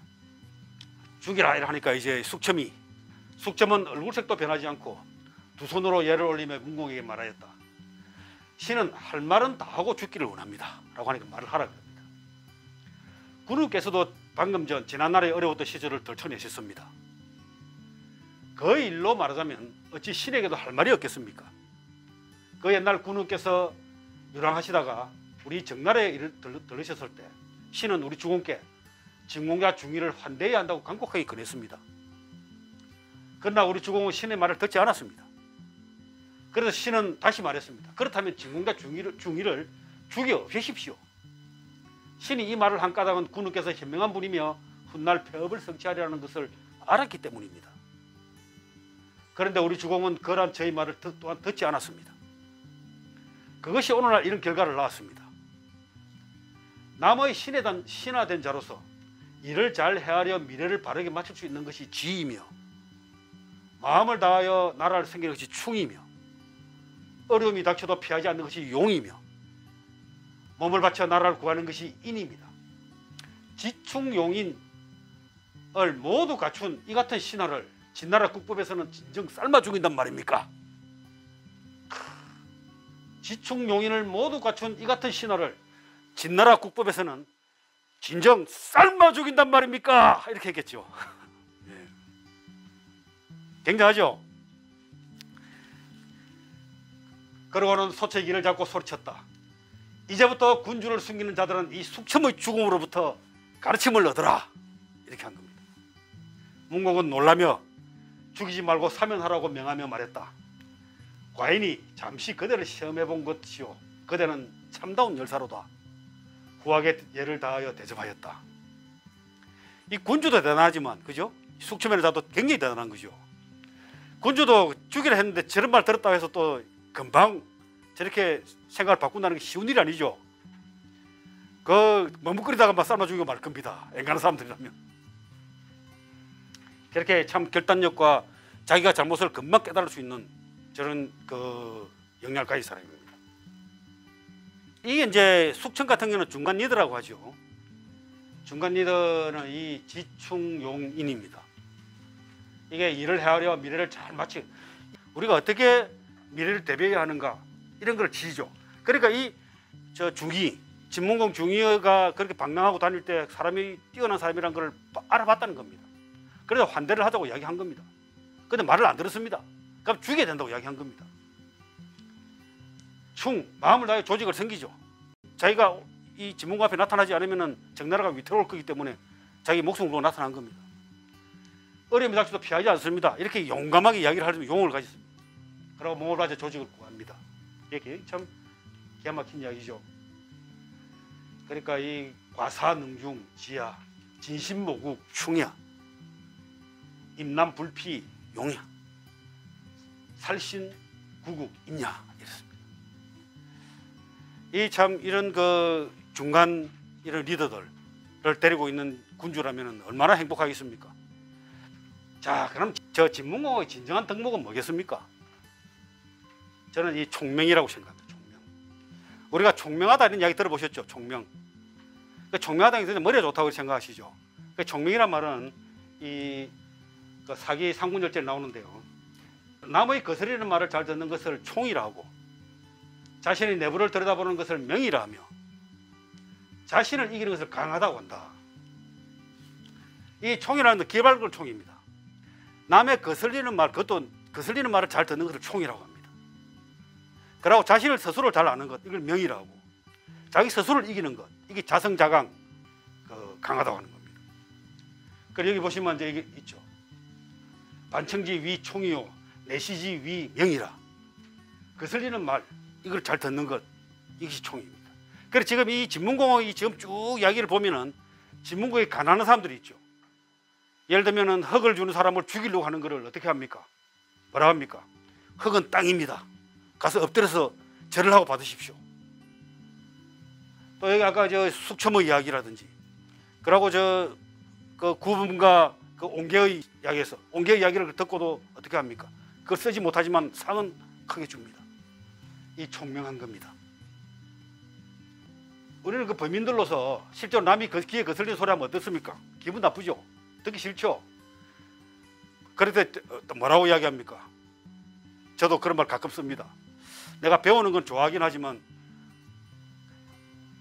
죽이라 하니까 이제 숙첨은 얼굴색도 변하지 않고 두 손으로 예를 올리며 문공에게 말하였다. 신은 할 말은 다 하고 죽기를 원합니다. 라고 하니까 말을 하라 그럽니다. 군우께서도 방금 전 지난날의 어려웠던 시절을 덜쳐내셨습니다. 그 일로 말하자면 어찌 신에게도 할 말이 없겠습니까? 그 옛날 군우께서 유랑하시다가 우리 정나라에 들으셨을 때 신은 우리 주공께 진공과 중의를 환대해야 한다고 간곡하게 권했습니다. 그러나 우리 주공은 신의 말을 듣지 않았습니다. 그래서 신은 다시 말했습니다. 그렇다면 진공과 중의를 죽여 없애십시오. 신이 이 말을 한 까닭은 군우께서 현명한 분이며 훗날 폐업을 성취하려는 것을 알았기 때문입니다. 그런데 우리 주공은 그러한 저희 말을 또한 듣지 않았습니다. 그것이 오늘날 이런 결과를 낳았습니다. 남의 신하된 자로서 일을 잘 헤아려 미래를 바르게 맞출 수 있는 것이 지이며 마음을 다하여 나라를 섬기는 것이 충이며 어려움이 닥쳐도 피하지 않는 것이 용이며 몸을 바쳐 나라를 구하는 것이 인입니다. 지충용인을 모두 갖춘 이 같은 신하를 진나라 국법에서는 진정 삶아 죽인단 말입니까? 지충용인을 모두 갖춘 이 같은 신하를 진나라 국법에서는 진정 삶아 죽인단 말입니까? 이렇게 했겠죠. 네. 굉장하죠? 그러고는 소채기를 잡고 소리쳤다. 이제부터 군주를 숨기는 자들은 이 숙첨의 죽음으로부터 가르침을 얻어라. 이렇게 한 겁니다. 문공은 놀라며 죽이지 말고 사면하라고 명하며 말했다. 과인이 잠시 그대를 시험해 본 것이요. 그대는 참다운 열사로다. 후하게 예를 다하여 대접하였다. 이 군주도 대단하지만, 그죠? 숙첨의 자도 굉장히 대단한 거죠. 군주도 죽이라 했는데 저런 말 들었다고 해서 또 금방 저렇게 생각을 바꾼다는 게 쉬운 일이 아니죠. 머뭇거리다가 막 삶아 죽이고 말 겁니다. 앵간한 사람들이라면. 그렇게 참 결단력과 자기가 잘못을 금방 깨달을 수 있는 저런 영향을 가진 사람입니다. 이게 이제 숙청 같은 경우는 중간 리더라고 하죠. 중간 리더는 이 지충용인입니다. 이게 일을 헤아려 미래를 잘 우리가 어떻게 미래를 대비해야 하는가 이런 걸 지죠. 그러니까 진문공 중의가 그렇게 방랑하고 다닐 때 사람이 뛰어난 사람이란 걸 알아봤다는 겁니다. 그래서 환대를 하자고 이야기한 겁니다. 근데 말을 안 들었습니다. 그럼 죽여야 된다고 이야기한 겁니다. 마음을 다해 조직을 섬기죠. 자기가 이 진문공 앞에 나타나지 않으면 정나라가 위태로울 거기 때문에 자기 목숨을 걸고 나타난 겁니다. 어려움이 닥쳐도 피하지 않습니다. 이렇게 용감하게 이야기를 하려면 용을 가졌습니다. 그리고 몸을 바쳐 조직을 구합니다. 이게 참 기가 막힌 이야기죠. 그러니까 이 과사능중 지야, 진신모국 충야, 임남불피 용야, 살신구국 임야 이렇습니다. 이 참 이런 그 중간 이런 리더들을 데리고 있는 군주라면 얼마나 행복하겠습니까? 자, 그럼 저 진문공의 진정한 덕목은 뭐겠습니까? 저는 이 총명이라고 생각합니다. 총명. 우리가 총명하다 이런 이야기 들어보셨죠? 총명. 총명하다는 게 머리가 좋다고 생각하시죠? 총명이란 말은 이 사기 상군절제에 나오는데요. 남의 거스리는 말을 잘 듣는 것을 총이라고, 자신의 내부를 들여다보는 것을 명이라며, 자신을 이기는 것을 강하다고 한다. 이 총이라는 건 개발글 총입니다. 남의 거슬리는 말, 그것도 거슬리는 말을 잘 듣는 것을 총이라고 합니다. 그리고 자신을 스스로를 잘 아는 것, 이걸 명이라고. 자기 스스로를 이기는 것, 이게 자성자강, 강하다고 하는 겁니다. 그리고 여기 보시면 이제 이게 있죠. 반청지 위 총이요, 내시지 위 명이라. 거슬리는 말, 이걸 잘 듣는 것, 이것이 총입니다. 그래서 지금 이 진문공이 지금 쭉 이야기를 보면은 진문공에 가난한 사람들이 있죠. 예를 들면은 흙을 주는 사람을 죽이려고 하는 것을 어떻게 합니까? 뭐라고 합니까? 흙은 땅입니다. 가서 엎드려서 절을 하고 받으십시오. 또 여기 아까 저 숙첨의 이야기라든지, 그러고 그 구분과 그 옹계의 이야기에서 옹계의 이야기를 듣고도 어떻게 합니까? 그걸 쓰지 못하지만 상은 크게 줍니다. 이 총명한 겁니다. 우리는 그 범인들로서 실제로 남이 귀에 거슬리는 소리 하면 어떻습니까? 기분 나쁘죠? 듣기 싫죠? 그럴 때 뭐라고 이야기합니까? 저도 그런 말 가끔 씁니다. 내가 배우는 건 좋아하긴 하지만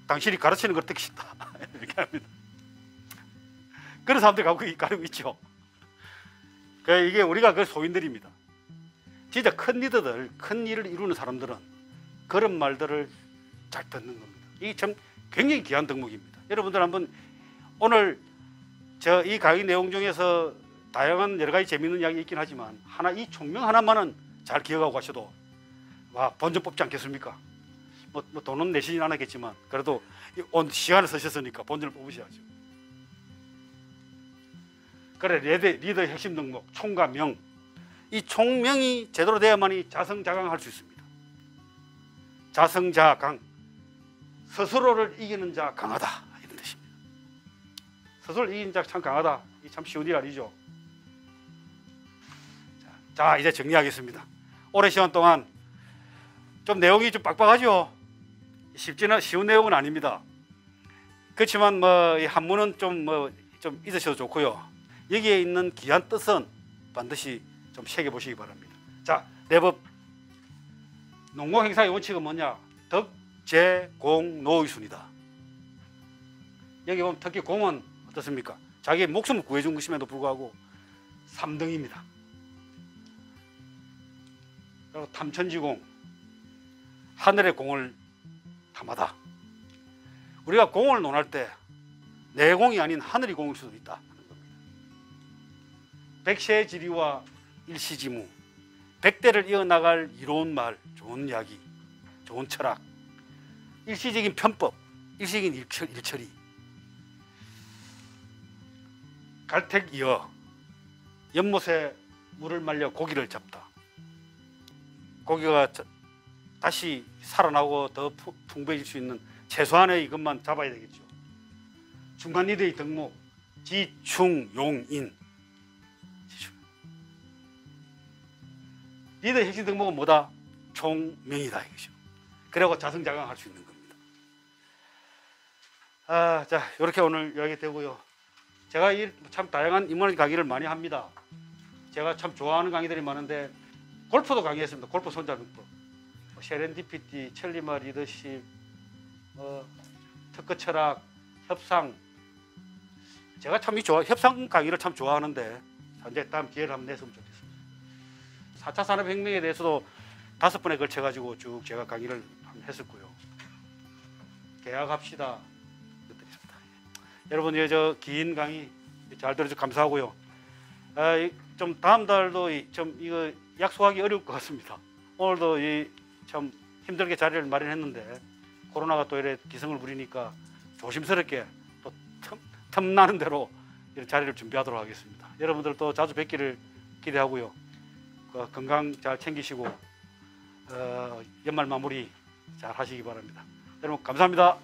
당신이 가르치는 걸 듣기 싫다. 이렇게 합니다. 그런 사람들이 가지고 있죠. 이게 우리가 그 소인들입니다. 진짜 큰 리더들, 큰 일을 이루는 사람들은 그런 말들을 잘 듣는 겁니다. 이게 참 굉장히 귀한 덕목입니다. 여러분들 한번 오늘 이 강의 내용 중에서 다양한 여러 가지 재미있는 이야기 있긴 하지만 이 총명 하나만은 잘 기억하고 가셔도 본전 뽑지 않겠습니까? 뭐 돈은 내시진 않았겠지만 그래도 온 시간을 쓰셨으니까 본전을 뽑으셔야죠. 그래, 리더의 핵심 덕목 총과 명. 이 총명이 제대로 돼야만이 자성자강할 수 있습니다. 자성자강, 스스로를 이기는 자 강하다, 이런 뜻입니다. 스스로를 이기는 자 참 강하다. 이 참 쉬운 일 아니죠. 자, 이제 정리하겠습니다. 오랜 시간 동안 좀 내용이 좀 빡빡하죠. 쉬운 내용은 아닙니다. 그렇지만 이 한문은 좀 잊으셔도 좋고요. 여기에 있는 귀한 뜻은 반드시 좀 새겨보시기 바랍니다. 자, 내법 농공행사의 원칙은 뭐냐? 덕, 재, 공, 노의 순이다. 여기 보면 특히 공은 어떻습니까? 자기의 목숨을 구해준 것임에도 불구하고 3등입니다. 그리고 탐천지공, 하늘의 공을 탐하다. 우리가 공을 논할 때 내 공이 아닌 하늘이 공일 수도 있다. 백세지리와 일시지무, 백대를 이어나갈 이로운 말, 좋은 이야기, 좋은 철학, 일시적인 편법, 일시적인 일처리, 갈택이어, 연못에 물을 말려 고기를 잡다. 고기가 다시 살아나고 더 풍부해질 수 있는 최소한의 이것만 잡아야 되겠죠. 중간 리더의 덕목, 지충용인. 리더의 핵심 덕목은 뭐다? 총명이다, 이것이죠. 그리고 자성자강할 수 있는 겁니다. 자, 이렇게 오늘 이야기 되고요. 제가 참 다양한 인문 강의를 많이 합니다. 제가 참 좋아하는 강의들이 많은데 골프도 강의했습니다. 골프 손잡이법, 세렌디피티, 천리마 리더십, 특허 철학, 협상. 제가 참 협상 강의를 참 좋아하는데 이제 다음 기회를 한번 냈으면 좋겠습니다. 4차 산업혁명에 대해서도 5번에 걸쳐가지고 쭉 제가 강의를 했었고요. 계약합시다. 여러분, 긴 강의 잘 들어주셔서 감사하고요. 좀 다음 달도 좀 이거 약속하기 어려울 것 같습니다. 오늘도 참 힘들게 자리를 마련했는데 코로나가 또 이래 기승을 부리니까 조심스럽게 또 틈나는 대로 이런 자리를 준비하도록 하겠습니다. 여러분들 또 자주 뵙기를 기대하고요. 건강 잘 챙기시고 연말 마무리 잘 하시기 바랍니다. 여러분 감사합니다.